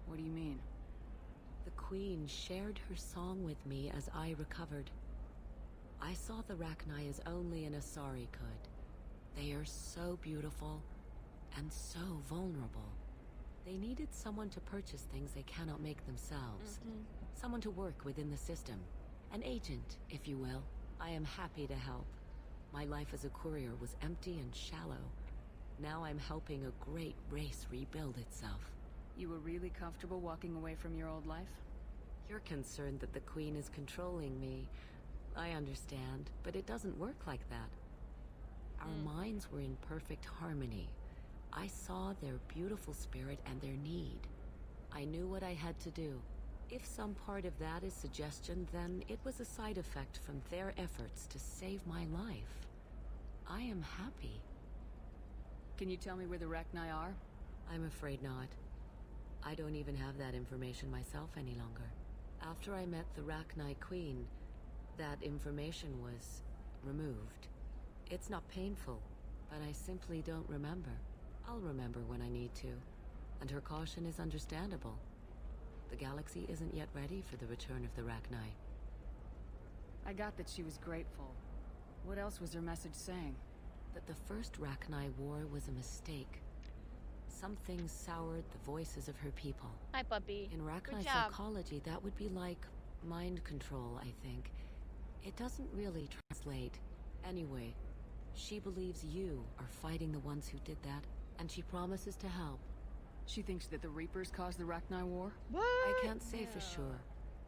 What do you mean? The Queen shared her song with me as I recovered. I saw the Rachni as only an Asari could. They are so beautiful, and so vulnerable. They needed someone to purchase things they cannot make themselves. Someone to work within the system. An agent, if you will. I am happy to help. My life as a courier was empty and shallow. Now I'm helping a great race rebuild itself. You were really comfortable walking away from your old life? You're concerned that the Queen is controlling me. I understand, but it doesn't work like that. Our minds were in perfect harmony. I saw their beautiful spirit and their need. I knew what I had to do. If some part of that is suggestion, then it was a side effect from their efforts to save my life. I am happy. Can you tell me where the Rachni are? I'm afraid not. I don't even have that information myself any longer. After I met the Rachni Queen, that information was removed. It's not painful, but I simply don't remember. I'll remember when I need to, and her caution is understandable. The galaxy isn't yet ready for the return of the Rachni. I got that she was grateful. What else was her message saying? That the first Rachni war was a mistake. Something soured the voices of her people. Hi, puppy. In Rachni Good job. psychology, that would be like mind control, I think. It doesn't really translate. Anyway, she believes you are fighting the ones who did that, and she promises to help. She thinks that the Reapers caused the Rachni War? What? I can't say for sure,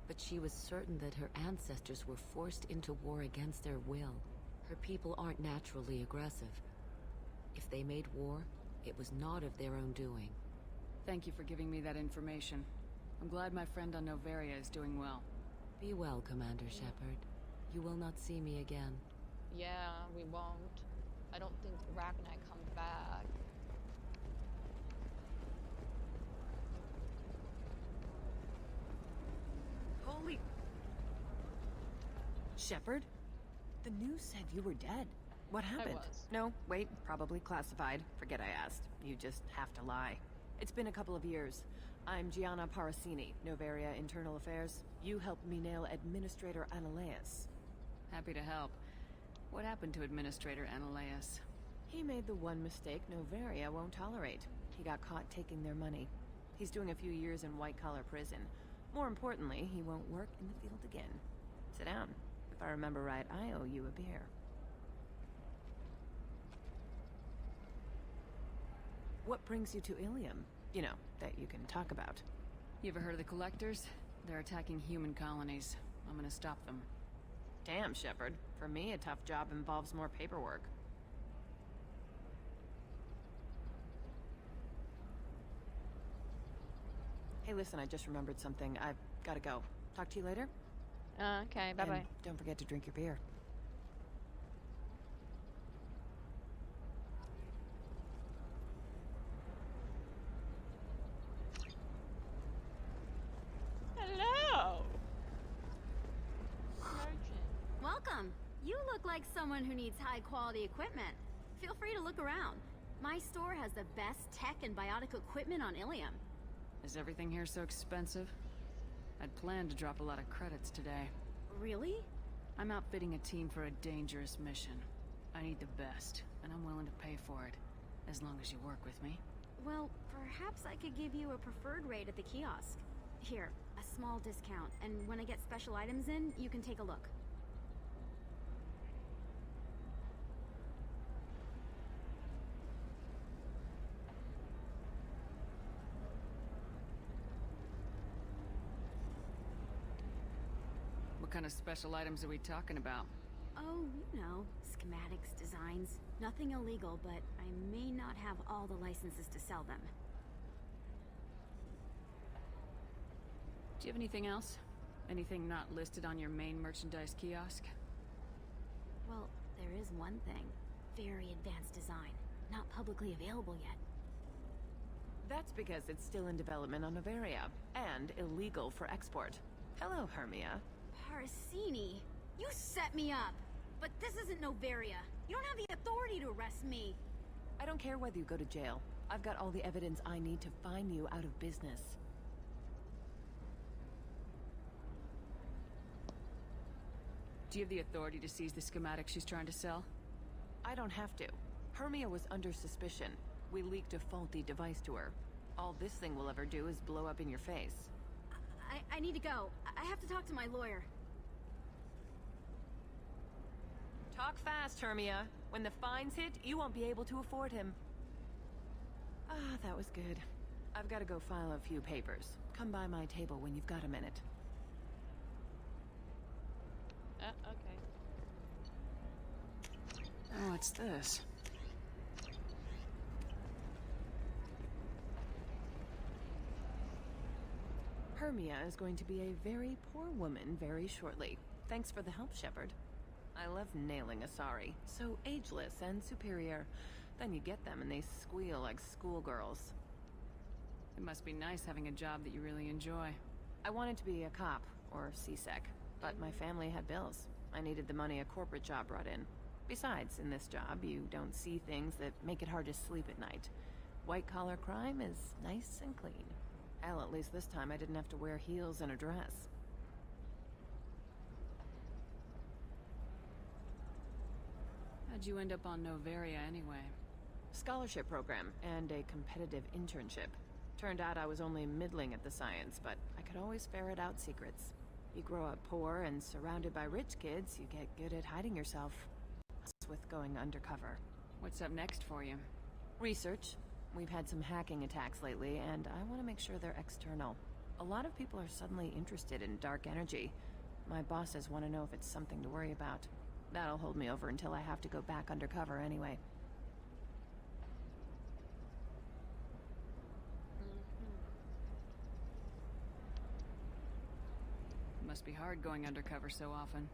but she was certain that her ancestors were forced into war against their will. Her people aren't naturally aggressive. If they made war, it was not of their own doing. Thank you for giving me that information. I'm glad my friend on Noveria is doing well. Be well, Commander Shepard. You will not see me again. Yeah, we won't. I don't think Rachni comes back. Holy... Shepard? The news said you were dead. What happened? was. No, wait, probably classified. Forget I asked. You just have to lie. It's been a couple of years. I'm Gianna Parasini, Noveria Internal Affairs. You helped me nail Administrator Analeas. Happy to help. What happened to Administrator Analeas? He made the one mistake Noveria won't tolerate. He got caught taking their money. He's doing a few years in white-collar prison. More importantly, he won't work in the field again. Sit down. If I remember right, I owe you a beer. What brings you to Ilium? You know, that you can talk about. You ever heard of the Collectors? They're attacking human colonies. I'm gonna stop them. Damn, Shepard. For me, a tough job involves more paperwork. Hey, listen, I just remembered something. I've gotta go. Talk to you later? Okay, bye-bye. And don't forget to drink your beer. Hello! Welcome. You look like someone who needs high-quality equipment. Feel free to look around. My store has the best tech and biotic equipment on Ilium. Is everything here so expensive? I'd planned to drop a lot of credits today. Really? I'm outfitting a team for a dangerous mission. I need the best, and I'm willing to pay for it, as long as you work with me. Well, perhaps I could give you a preferred rate at the kiosk. Here, a small discount, and when I get special items in, you can take a look. What kind of special items are we talking about? Oh, you know, schematics, designs. Nothing illegal, but I may not have all the licenses to sell them. Do you have anything else? Anything not listed on your main merchandise kiosk? Well, there is one thing. very advanced design, not publicly available yet. That's because it's still in development on Noveria, and illegal for export. Hello, Hermia. Parasini, you set me up! But this isn't Noveria. You don't have the authority to arrest me. I don't care whether you go to jail. I've got all the evidence I need to fine you out of business. Do you have the authority to seize the schematic she's trying to sell? I don't have to. Hermia was under suspicion. We leaked a faulty device to her. All this thing will ever do is blow up in your face. I need to go. I have to talk to my lawyer. Talk fast, Hermia. When the fines hit, you won't be able to afford him. Ah, that was good. I've got to go file a few papers. Come by my table when you've got a minute. Okay. Oh, what's this? Hermia is going to be a very poor woman very shortly. Thanks for the help, Shepard. I love nailing Asari. So ageless and superior. Then you get them and they squeal like schoolgirls. It must be nice having a job that you really enjoy. I wanted to be a cop, or CSEC, but my family had bills. I needed the money a corporate job brought in. Besides, in this job, you don't see things that make it hard to sleep at night. White-collar crime is nice and clean. Hell, at least this time I didn't have to wear heels and a dress. How'd you end up on Noveria anyway? Scholarship program and a competitive internship. Turned out I was only middling at the science, but I could always ferret out secrets. You grow up poor and surrounded by rich kids, you get good at hiding yourself. That's with going undercover. What's up next for you? Research. We've had some hacking attacks lately, and I want to make sure they're external. A lot of people are suddenly interested in dark energy. My bosses want to know if it's something to worry about. That'll hold me over until I have to go back undercover anyway. Must be hard going undercover so often.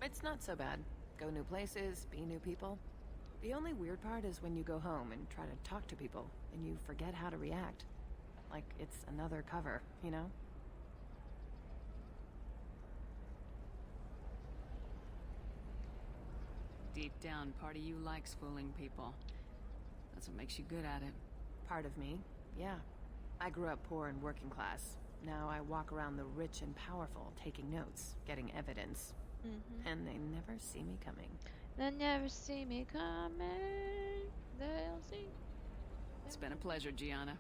It's not so bad. Go new places, be new people. The only weird part is when you go home and try to talk to people, and you forget how to react. Like it's another cover, you know? Deep down, part of you likes fooling people. That's what makes you good at it. Part of me, yeah. I grew up poor and working class. Now I walk around the rich and powerful, taking notes, getting evidence. And they never see me coming. They never see me coming. They'll see. It's been a pleasure, Gianna.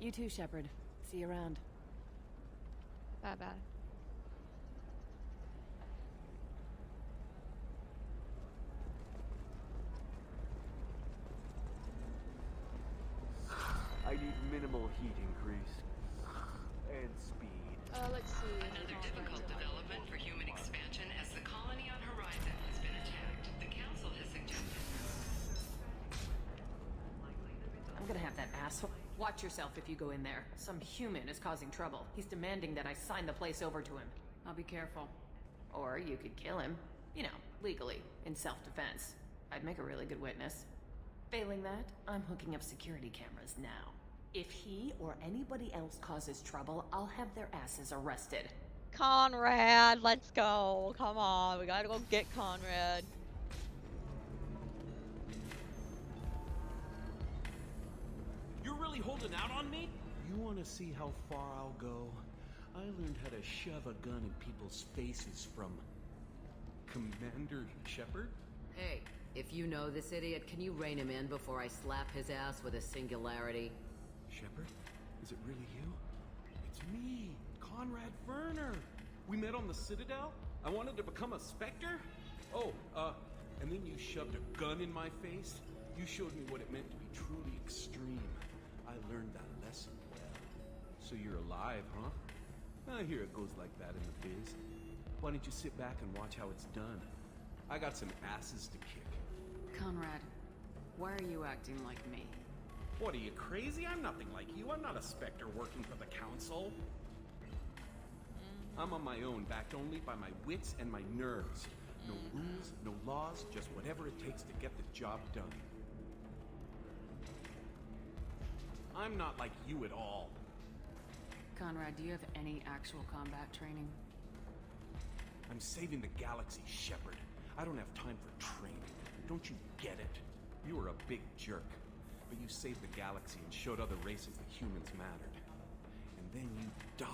You too, Shepard. See you around. Bye-bye. I need minimal heat increase. And speed. Let's see. Another difficult development for human expansion as the colony on Horizon has been attacked. The Council has suggested... I'm gonna have that asshole. Watch yourself if you go in there. Some human is causing trouble. He's demanding that I sign the place over to him. I'll be careful. Or you could kill him. You know, legally, in self-defense. I'd make a really good witness. Failing that, I'm hooking up security cameras now. If he or anybody else causes trouble, I'll have their asses arrested. Conrad, let's go. Come on, we gotta go get Conrad. You're really holding out on me? You want to see how far I'll go? I learned how to shove a gun in people's faces from... Commander Shepard? Hey, if you know this idiot, can you rein him in before I slap his ass with a singularity? Shepard? Is it really you? It's me, Conrad Werner. We met on the Citadel? I wanted to become a Spectre? Oh, and then you shoved a gun in my face? You showed me what it meant to be truly extreme. I learned that lesson well. So you're alive, huh? I hear it goes like that in the biz. Why don't you sit back and watch how it's done? I got some asses to kick. Conrad, why are you acting like me? What, are you crazy? I'm nothing like you. I'm not a Spectre working for the Council. I'm on my own, backed only by my wits and my nerves. No rules, no laws, just whatever it takes to get the job done. I'm not like you at all. Conrad, do you have any actual combat training? I'm saving the galaxy, Shepard. I don't have time for training. Don't you get it? You were a big jerk, but you saved the galaxy and showed other races that humans mattered. And then you died.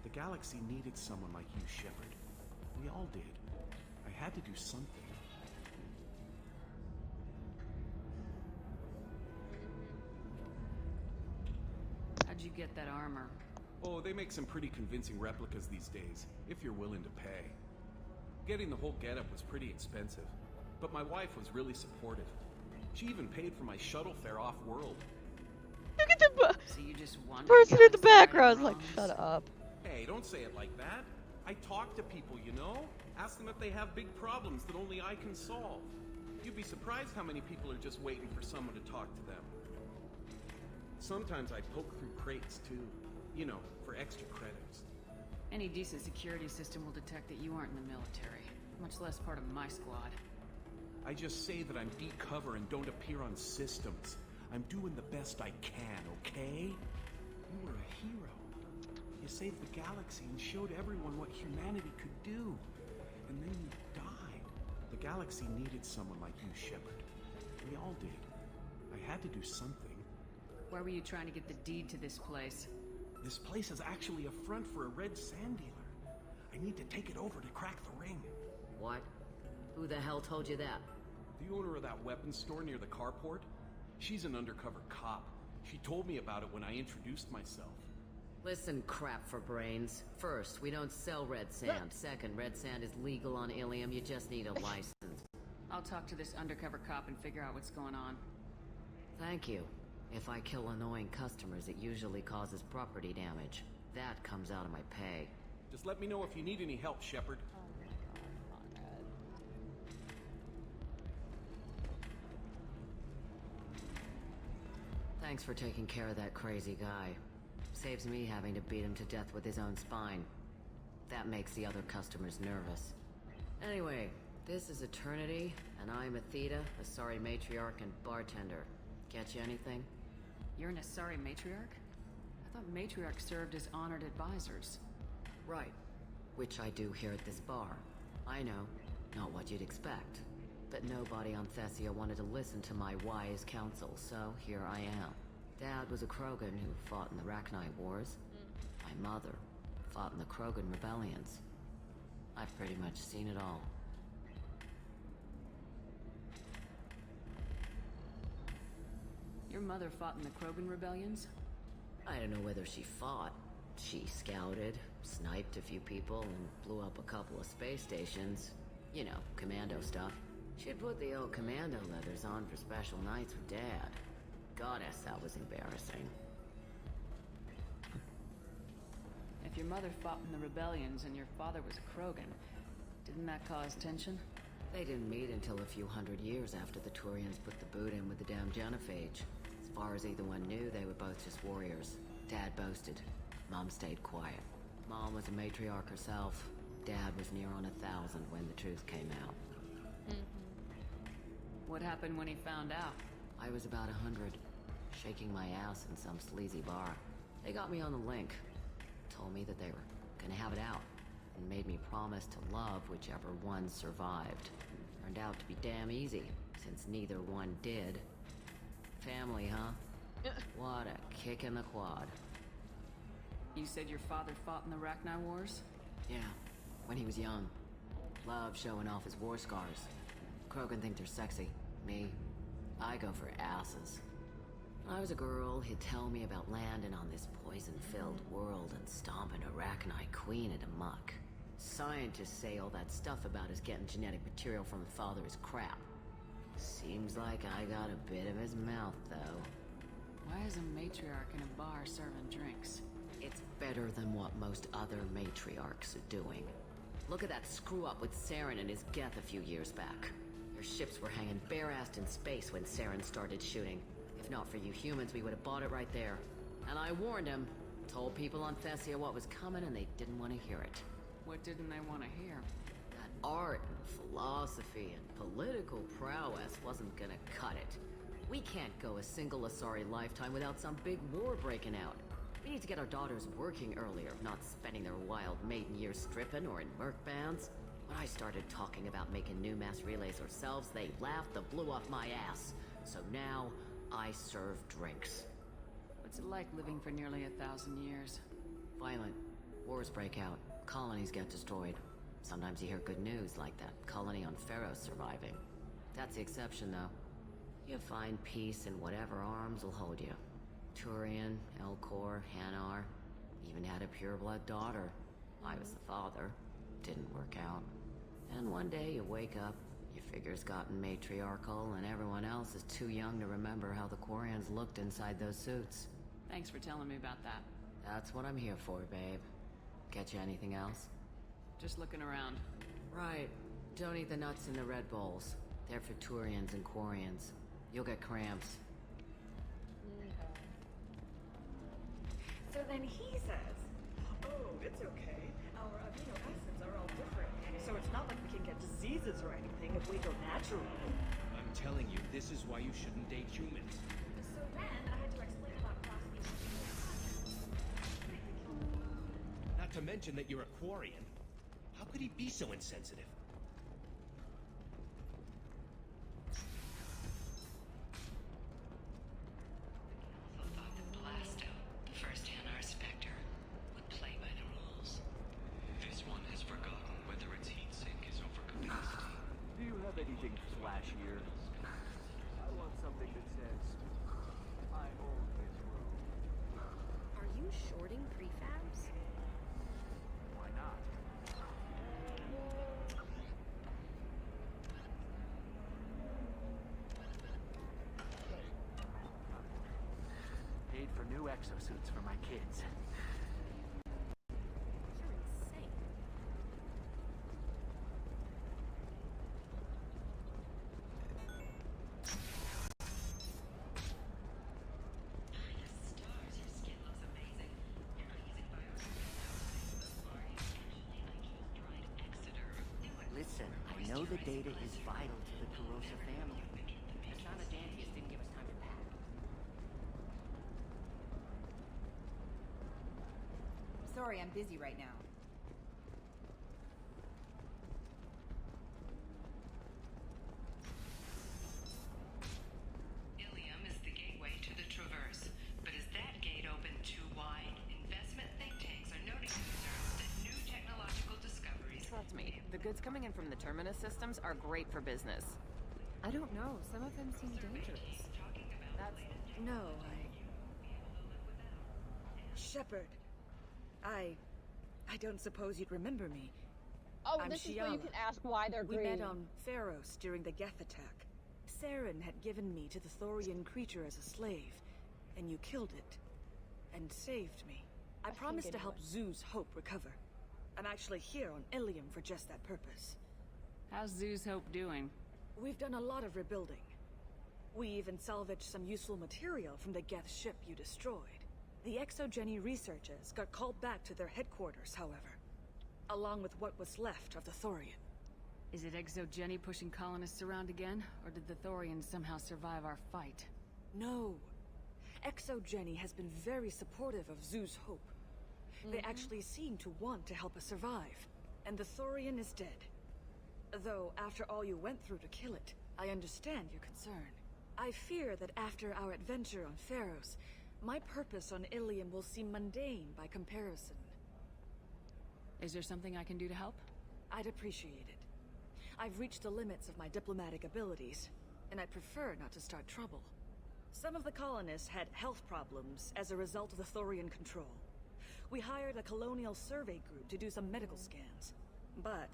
The galaxy needed someone like you, Shepard. We all did. I had to do something. How'd you get that armor? Oh, they make some pretty convincing replicas these days, if you're willing to pay. Getting the whole getup was pretty expensive, but my wife was really supportive. She even paid for my shuttle fare off-world. Look at the So you just wanted person in the background, like, shut up. Hey, don't say it like that. I talk to people, you know? Ask them if they have big problems that only I can solve. You'd be surprised how many people are just waiting for someone to talk to them. Sometimes I poke through crates, too. You know, for extra credits. Any decent security system will detect that you aren't in the military, much less part of my squad. I just say that I'm D-cover and don't appear on systems. I'm doing the best I can, okay? You were a hero. You saved the galaxy and showed everyone what humanity could do. And then you died. The galaxy needed someone like you, Shepard. We all did. I had to do something. Why were you trying to get the deed to this place? This place is actually a front for a red sand dealer. I need to take it over to crack the ring. What? Who the hell told you that? The owner of that weapons store near the carport. She's an undercover cop. She told me about it when I introduced myself. Listen, crap for brains. First, we don't sell red sand. Second, red sand is legal on Ilium. You just need a license. I'll talk to this undercover cop and figure out what's going on. Thank you. If I kill annoying customers, it usually causes property damage. That comes out of my pay. Just let me know if you need any help, Shepard. Thanks for taking care of that crazy guy. Saves me having to beat him to death with his own spine. That makes the other customers nervous. Anyway, this is Eternity, and I'm Athena, a sorry matriarch and bartender. Get you anything? You're an Asari matriarch? I thought matriarchs served as honored advisors. Right. Which I do here at this bar. I know, not what you'd expect. But nobody on Thessia wanted to listen to my wise counsel, so here I am. Dad was a Krogan who fought in the Rachni Wars. My mother fought in the Krogan rebellions. I've pretty much seen it all. Your mother fought in the Krogan rebellions? I don't know whether she fought. She scouted, sniped a few people, and blew up a couple of space stations. You know, commando stuff. She'd put the old commando leathers on for special nights with Dad. Goddess, that was embarrassing. If your mother fought in the rebellions and your father was a Krogan, didn't that cause tension? They didn't meet until a few hundred years after the Turians put the boot in with the damn genophage. As far as either one knew, they were both just warriors. Dad boasted. Mom stayed quiet. Mom was a matriarch herself. Dad was near on 1,000 when the truth came out. What happened when he found out? I was about 100, shaking my ass in some sleazy bar. They got me on the link. Told me that they were gonna have it out, and made me promise to love whichever one survived. Turned out to be damn easy, since neither one did. Family, huh? What a kick in the quad. You said your father fought in the Rachni Wars? Yeah, when he was young. Loved showing off his war scars. Krogan think they're sexy. Me, I go for asses. When I was a girl, he'd tell me about landing on this poison-filled world and stomping a Rachni queen into muck. Scientists say all that stuff about us getting genetic material from the father is crap. Seems like I got a bit of his mouth, though. Why is a matriarch in a bar serving drinks? It's better than what most other matriarchs are doing. Look at that screw-up with Saren and his Geth a few years back. Their ships were hanging bare-assed in space when Saren started shooting. If not for you humans, we would have bought it right there. And I warned him. Told people on Thessia what was coming and they didn't want to hear it. What didn't they want to hear? That art and philosophy and political prowess wasn't gonna cut it. We can't go a single Asari lifetime without some big war breaking out. We need to get our daughters working earlier, not spending their wild maiden years stripping or in merc bands. When I started talking about making new mass relays ourselves, they laughed and blew off my ass. So now, I serve drinks. What's it like living for nearly 1,000 years? Violent. Wars break out. Colonies get destroyed. Sometimes you hear good news, like that colony on Pharaoh surviving. That's the exception, though. You find peace in whatever arms will hold you. Turian, Elcor, Hanar, even had a pureblood daughter. I was the father. Didn't work out. And one day you wake up, your figure's gotten matriarchal, and everyone else is too young to remember how the Quarians looked inside those suits. Thanks for telling me about that. That's what I'm here for, babe. Get you anything else? Just looking around. Right. Don't eat the nuts in the red bowls. They're for Turians and Quarians. You'll get cramps. So then he says, oh, it's okay. Our amino acids are all different. So it's not like we can get diseases or anything if we go natural. I'm telling you, this is why you shouldn't date humans. So then I had to explain about cross-species. Not to mention that you're a Quarian. How could he be so insensitive? Anything flashier? I want something that says, I own this room. Are you shorting prefabs? Why not? Paid for new exosuits for my kids. Listen, I know the data is vital to the Kurosa family. Asana Dantius didn't give us time to pack. Sorry, I'm busy right now. Ilium is the gateway to the Traverse, but is that gate open too wide? Investment think tanks are noting concerns that new technological discoveries... Trust me, the goods coming in from the Terminus systems are great for business. I don't know. Some of them seem dangerous. No, Shepard. I don't suppose you'd remember me. Oh, I'm this is Shiala. where you can ask why they're We green. met on Pharos during the Geth attack. Saren had given me to the Thorian creature as a slave, and you killed it. And saved me. I promised to help Zoo's Hope recover. I'm actually here on Ilium for just that purpose. How's Zoo's Hope doing? We've done a lot of rebuilding. We even salvaged some useful material from the Geth ship you destroyed. The Exogeny researchers got called back to their headquarters, however, along with what was left of the Thorian. Is it Exogeny pushing colonists around again, or did the Thorians somehow survive our fight? No. Exogeny has been very supportive of Zoo's Hope. They actually seem to want to help us survive, and the Thorian is dead. Though, after all you went through to kill it, I understand your concern. I fear that after our adventure on Pharos, my purpose on Ilium will seem mundane by comparison. Is there something I can do to help? I'd appreciate it. I've reached the limits of my diplomatic abilities, and I prefer not to start trouble. Some of the colonists had health problems as a result of the Thorian control. We hired a colonial survey group to do some medical scans. But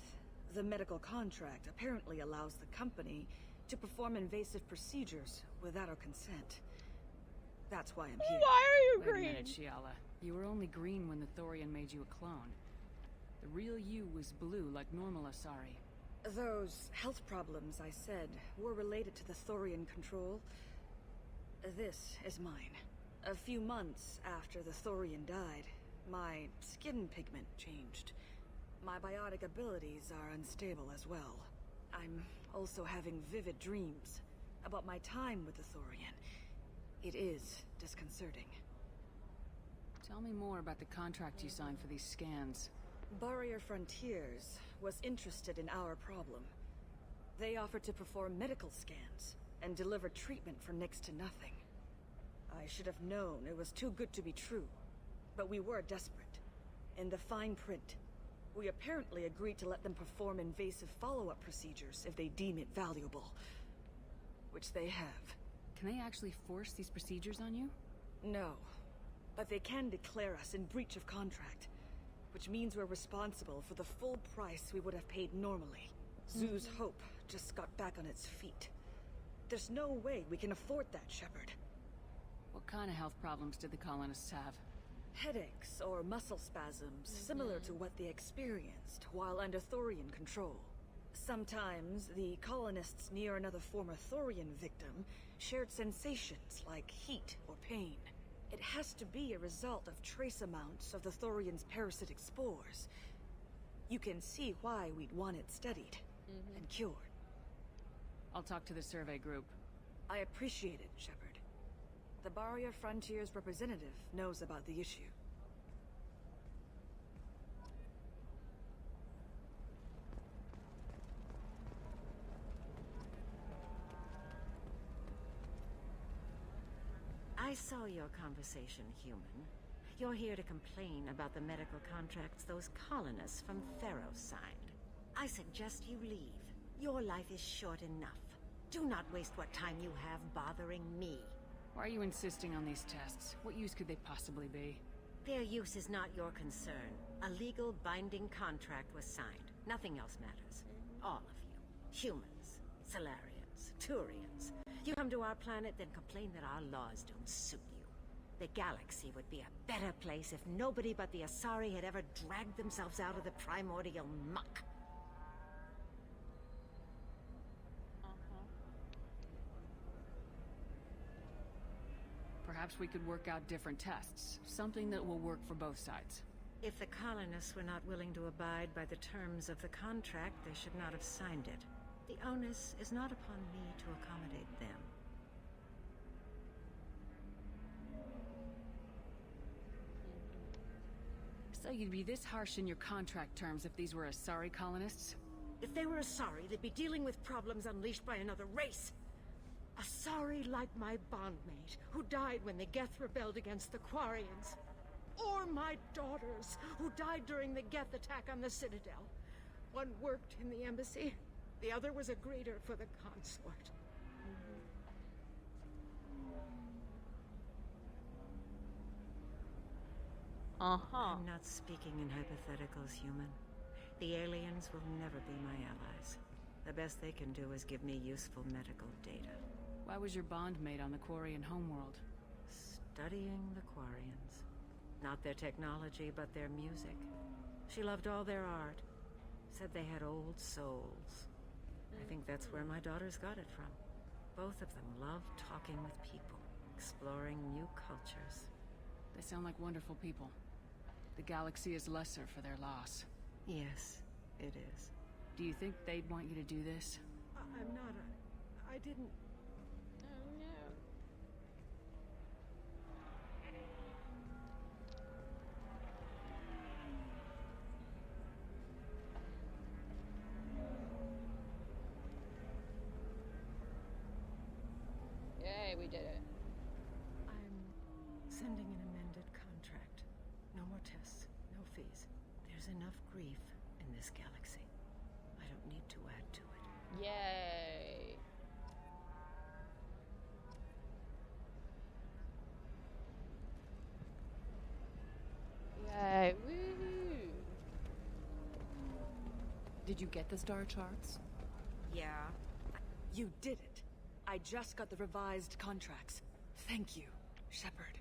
the medical contract apparently allows the company to perform invasive procedures without our consent. That's why I'm here. Why are you Wait a green? minute, Shiala. You were only green when the Thorian made you a clone. The real you was blue like normal Asari. Those health problems I said were related to the Thorian control. This is mine. A few months after the Thorian died, my skin pigment changed. My biotic abilities are unstable as well. I'm also having vivid dreams about my time with the Thorian. It is disconcerting. Tell me more about the contract you signed for these scans. Barrier Frontiers was interested in our problem. They offered to perform medical scans and deliver treatment for next to nothing. I should have known it was too good to be true, but we were desperate. In the fine print, we apparently agreed to let them perform invasive follow-up procedures if they deem it valuable. Which they have. Can they actually force these procedures on you? No, but they can declare us in breach of contract, which means we're responsible for the full price we would have paid normally. Zoo's hope just got back on its feet. There's no way we can afford that, Shepard. What kind of health problems did the colonists have? Headaches or muscle spasms, similar to what they experienced while under Thorian control. Sometimes, the colonists near another former Thorian victim shared sensations like heat or pain. It has to be a result of trace amounts of the Thorian's parasitic spores. You can see why we'd want it studied and cured. I'll talk to the survey group. I appreciate it, Shepard. The Barrier Frontiers representative knows about the issue. I saw your conversation, human. You're here to complain about the medical contracts those colonists from Pharaoh signed. I suggest you leave. Your life is short enough. Do not waste what time you have bothering me. Why are you insisting on these tests? What use could they possibly be? Their use is not your concern. A legal binding contract was signed. Nothing else matters. All of you. Humans, Solarians, Turians. You come to our planet, then complain that our laws don't suit you. The galaxy would be a better place if nobody but the Asari had ever dragged themselves out of the primordial muck. Perhaps we could work out different tests. Something that will work for both sides. If the colonists were not willing to abide by the terms of the contract, they should not have signed it. The onus is not upon me to accommodate them. So you'd be this harsh in your contract terms if these were Asari colonists? If they were Asari, they'd be dealing with problems unleashed by another race. Asari like my bondmate, who died when the Geth rebelled against the Quarians. Or my daughters, who died during the Geth attack on the Citadel. One worked in the embassy, the other was a greeter for the consort. I'm not speaking in hypotheticals, human. The aliens will never be my allies. The best they can do is give me useful medical data. Why was your bondmate on the Quarian homeworld? Studying the Quarians. Not their technology, but their music. She loved all their art. Said they had old souls. I think that's where my daughters got it from. Both of them love talking with people, exploring new cultures. They sound like wonderful people. The galaxy is lesser for their loss. Yes, it is. Do you think they'd want you to do this? I'm not I didn't... Oh no. Yay, we did it. I'm sending an amended contract. No more tests, no fees. There's enough grief in this galaxy. I don't need to add to it. Yay. Yay. Woohoo. Did you get the star charts? Yeah. You did it. I just got the revised contracts. Thank you, Shepard.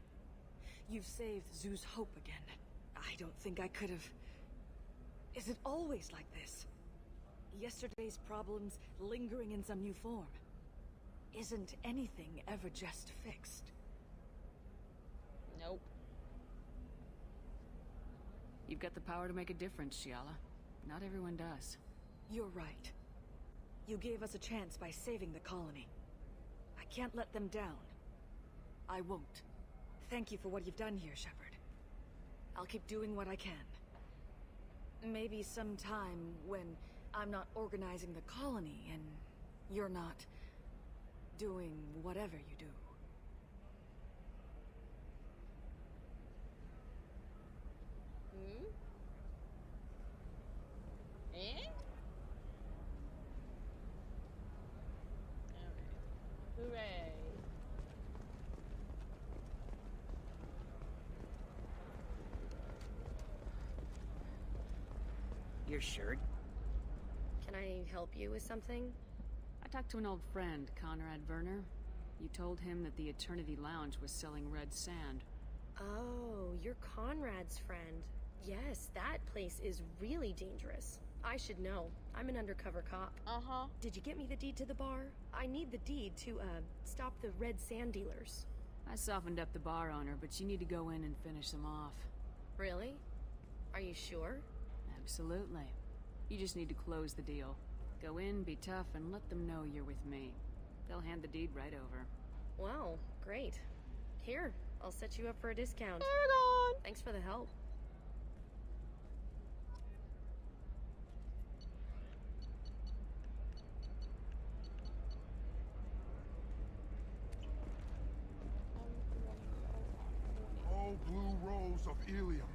You've saved Zoo's hope again. I don't think I could have... Is it always like this? Yesterday's problems lingering in some new form. Isn't anything ever just fixed? Nope. You've got the power to make a difference, Shiala. Not everyone does. You're right. You gave us a chance by saving the colony. I can't let them down. I won't. Thank you for what you've done here, Shepard. I'll keep doing what I can. Maybe sometime when I'm not organizing the colony and you're not doing whatever you do. Hmm? Eh? Okay. Hooray. You're sure? Can I help you with something? I talked to an old friend, Conrad Werner. You told him that the Eternity Lounge was selling red sand. Oh, you're Conrad's friend. Yes, that place is really dangerous. I should know. I'm an undercover cop. Uh-huh. Did you get me the deed to the bar? I need the deed to, stop the red sand dealers. I softened up the bar owner, but you need to go in and finish them off. Really? Are you sure? Absolutely. You just need to close the deal. Go in, be tough, and let them know you're with me. They'll hand the deed right over. Wow, great. Here, I'll set you up for a discount. Paragon! Thanks for the help. Oh, blue rose of Ilium,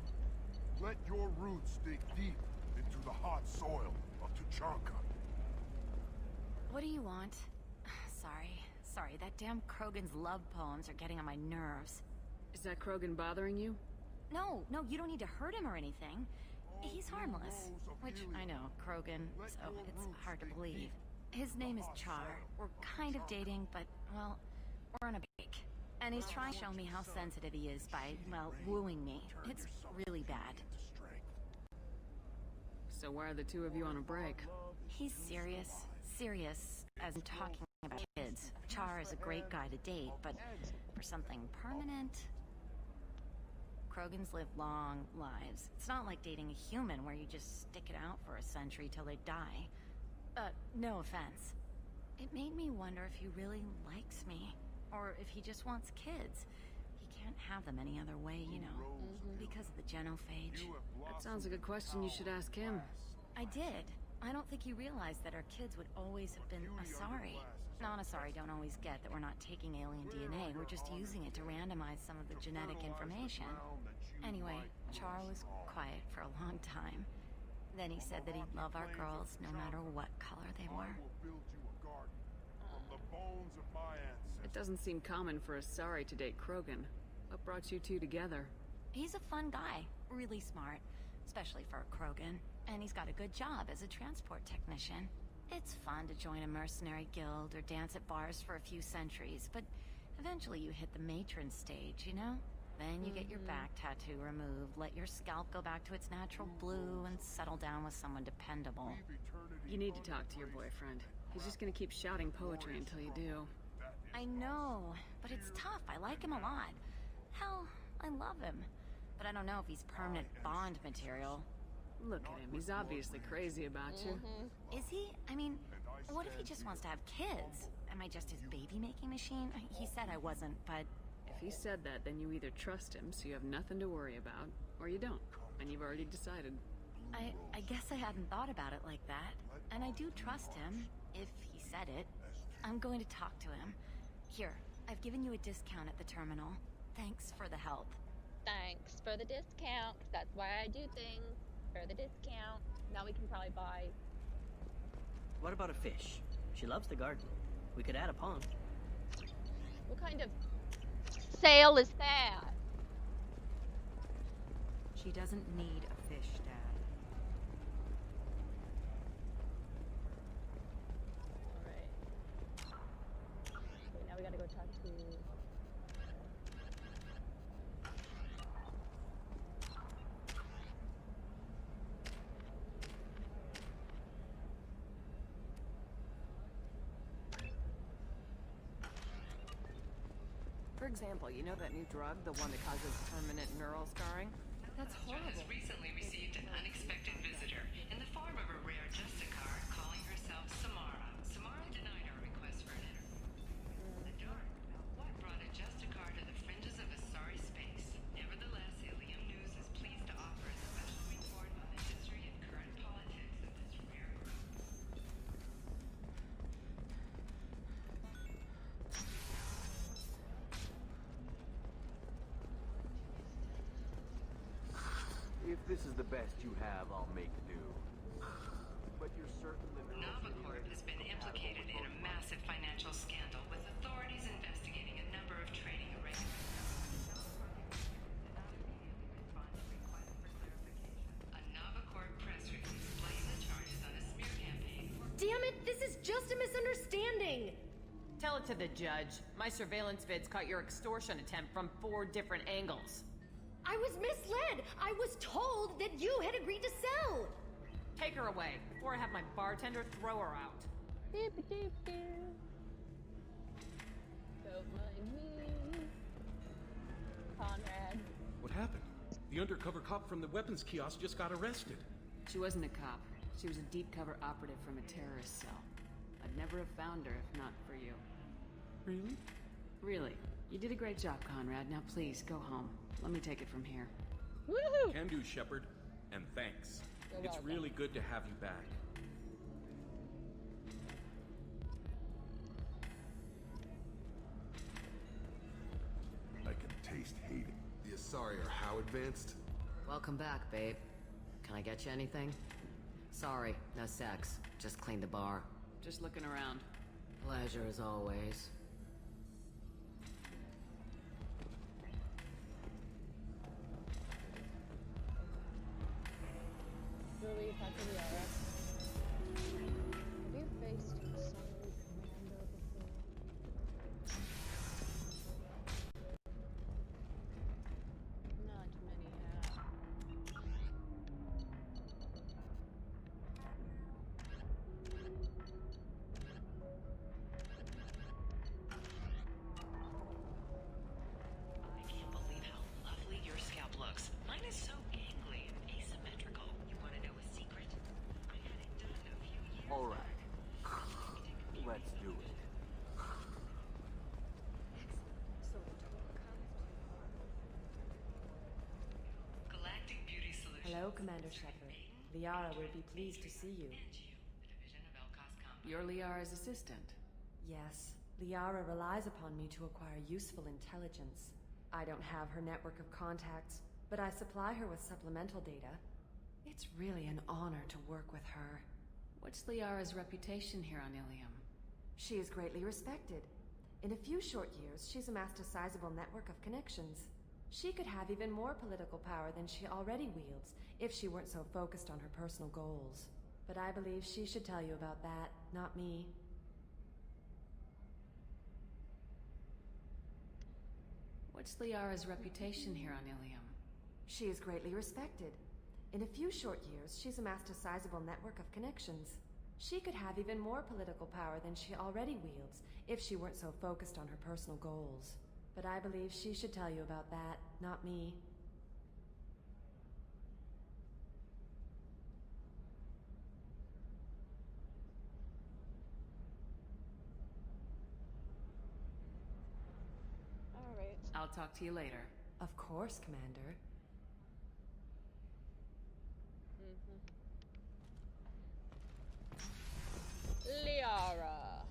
let your roots dig deep into the hot soil of Tuchanka. What do you want? Sorry, that damn Krogan's love poems are getting on my nerves. Is that Krogan bothering you? No, you don't need to hurt him or anything. He's harmless. Which, I know, Krogan, so it's hard to believe. His name is Char. We're kind of dating, but, well, we're on a break. And he's trying to show me how sensitive he is by, well, wooing me. It's really bad. So why are the two of you on a break? He's serious as in talking about kids. Char is a great guy to date, but for something permanent... Krogans live long lives. It's not like dating a human where you just stick it out for a century till they die. No offense. It made me wonder if he really likes me, or if he just wants kids. He can't have them any other way, you know, because of the genophage. That sounds like a question you should ask him. I did. I don't think he realized that our kids would always have been Asari. Non-Asari don't always get that we're not taking alien DNA, we're just using it to randomize some of the genetic information. Anyway, Char was quiet for a long time. Then he said that he'd love our girls no matter what color they were. It doesn't seem common for Asari to date Krogan. What brought you two together? He's a fun guy, really smart, especially for a Krogan. And he's got a good job as a transport technician. It's fun to join a mercenary guild or dance at bars for a few centuries, but eventually you hit the matron stage, you know? Then you get your back tattoo removed, let your scalp go back to its natural blue, and settle down with someone dependable. You need to talk to your boyfriend. He's just gonna keep shouting poetry until you do. I know, but it's tough. I like him a lot. Hell, I love him. But I don't know if he's permanent Bond material. Look at him, he's obviously crazy about you. Is he? I mean, what if he just wants to have kids? Am I just his baby-making machine? He said I wasn't, but... If he said that, then you either trust him, so you have nothing to worry about, or you don't, and you've already decided. I guess I hadn't thought about it like that. And I do trust him, if he said it. I'm going to talk to him. Here, I've given you a discount at the terminal. Thanks for the help. Thanks for the discount. That's why I do things. For the discount. Now we can probably buy... What about a fish? She loves the garden. We could add a pond. What kind of sale is that? She doesn't need a fish, Dad. Alright. Okay, now we gotta go talk to... For example, you know that new drug, the one that causes permanent neural scarring? That's horrible. Has recently received an unexpected visitor in the form If this is the best you have, I'll make do. But you're certain the Novacorp has been implicated in a massive financial scandal, with authorities investigating a number of trading arrangements. A Novacorp press release laying the charges on a smear campaign. Damn it, this is just a misunderstanding! Tell it to the judge. My surveillance vids caught your extortion attempt from 4 different angles. I was misled! I was told that you had agreed to sell! Take her away, before I have my bartender throw her out. Don't mind me. Conrad. What happened? The undercover cop from the weapons kiosk just got arrested. She wasn't a cop. She was a deep cover operative from a terrorist cell. I'd never have found her if not for you. Really? Really. You did a great job, Conrad. Now please, go home. Let me take it from here. Woohoo! Can do, Shepard. And thanks. You're It's welcome. really good to have you back. I can taste hating. The Asari are how advanced? Welcome back, babe. Can I get you anything? Sorry, no sex. Just cleaned the bar. Just looking around. Pleasure as always. Really, Liara. Have you faced Asari Commando before? Not many have. I can't believe how lovely your scalp looks. Mine is so gangly and asymmetrical. You want to know a secret? I had it done a few years ago. Alright. Let's do it. Galactic Beauty Solutions. Hello, Commander Shepard. Liara will be pleased to see you. You're Liara's assistant. Yes, Liara relies upon me to acquire useful intelligence. I don't have her network of contacts, but I supply her with supplemental data. It's really an honor to work with her. What's Liara's reputation here on Ilium? She is greatly respected. In a few short years, she's amassed a sizable network of connections. She could have even more political power than she already wields if she weren't so focused on her personal goals. But I believe she should tell you about that, not me. What's Liara's reputation here on Ilium? She is greatly respected. In a few short years, she's amassed a sizable network of connections. She could have even more political power than she already wields if she weren't so focused on her personal goals. But I believe she should tell you about that, not me. Alright. I'll talk to you later. Of course, Commander. Liara.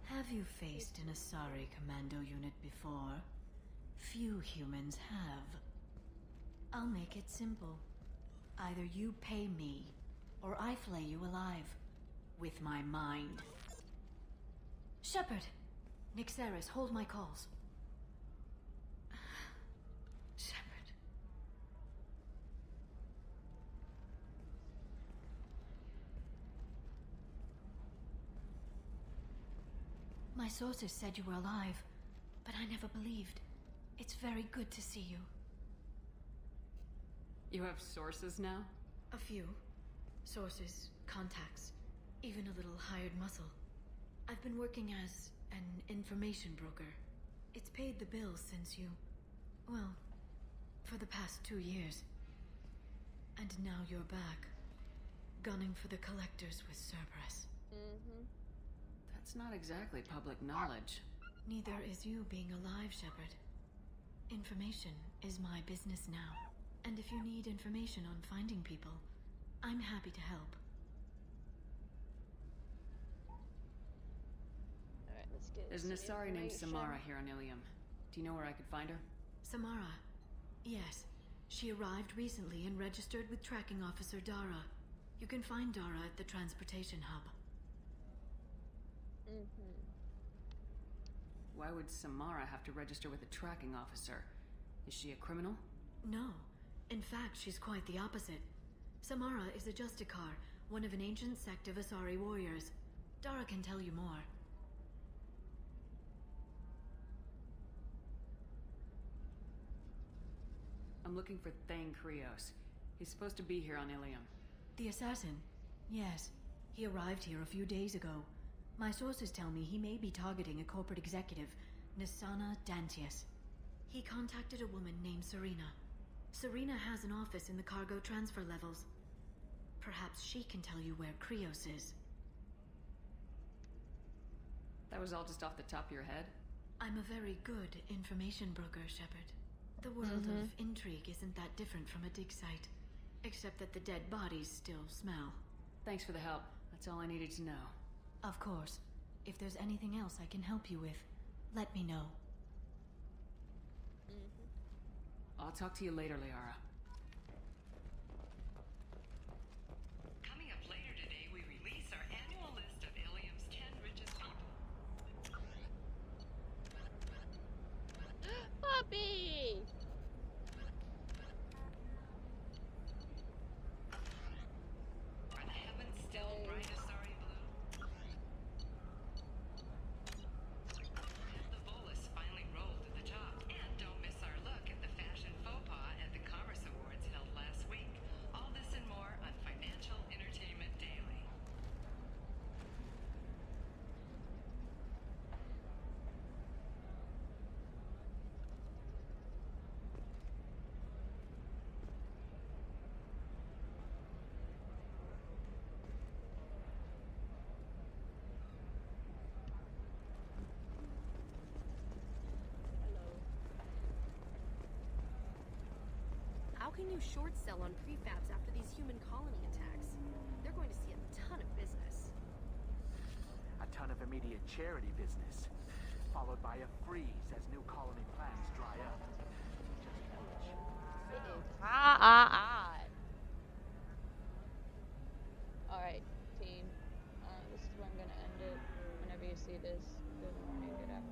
Have you faced an Asari commando unit before? Few humans have. I'll make it simple. Either you pay me, or I flay you alive. With my mind. Shepard! Nixeris, hold my calls. Shepard. My sources said you were alive, but I never believed. It's very good to see you. You have sources now? A few. Sources, contacts, even a little hired muscle. I've been working as an information broker. It's paid the bills since you... well, for the past 2 years. And now you're back. Gunning for the collectors with Cerberus. That's not exactly public knowledge. Neither is you being alive, Shepard. Information is my business now. And if you need information on finding people, I'm happy to help. Alright, let's get There's an some Asari named information. Samara here on Ilium. Do you know where I could find her? Samara. Yes. She arrived recently and registered with Tracking Officer Dara. You can find Dara at the transportation hub. Why would Samara have to register with a tracking officer? Is she a criminal? No. In fact, she's quite the opposite. Samara is a Justicar, one of an ancient sect of Asari warriors. Dara can tell you more. I'm looking for Thane Krios. He's supposed to be here on Ilium. The assassin? Yes. He arrived here a few days ago. My sources tell me he may be targeting a corporate executive, Nisana Dantius. He contacted a woman named Serena. Serena has an office in the cargo transfer levels. Perhaps she can tell you where Krios is. That was all just off the top of your head? I'm a very good information broker, Shepard. The world of intrigue isn't that different from a dig site, except that the dead bodies still smell. Thanks for the help. That's all I needed to know. Of course. If there's anything else I can help you with, let me know. I'll talk to you later, Liara. Coming up later today, we release our annual list of Ilium's 10 richest people. Puppy! Are the heavens still bright Asari blue? And the Volus finally rolled to the top. And don't miss our look at the fashion faux pas at the Commerce Awards held last week. All this and more on Financial Entertainment Daily. How can you short sell on prefabs after these human colony attacks? They're going to see a ton of business. A ton of immediate charity business, followed by a freeze as new colony plans dry up. It is hot. Alright, team. This is where I'm gonna end it. Whenever you see this, good morning, good afternoon.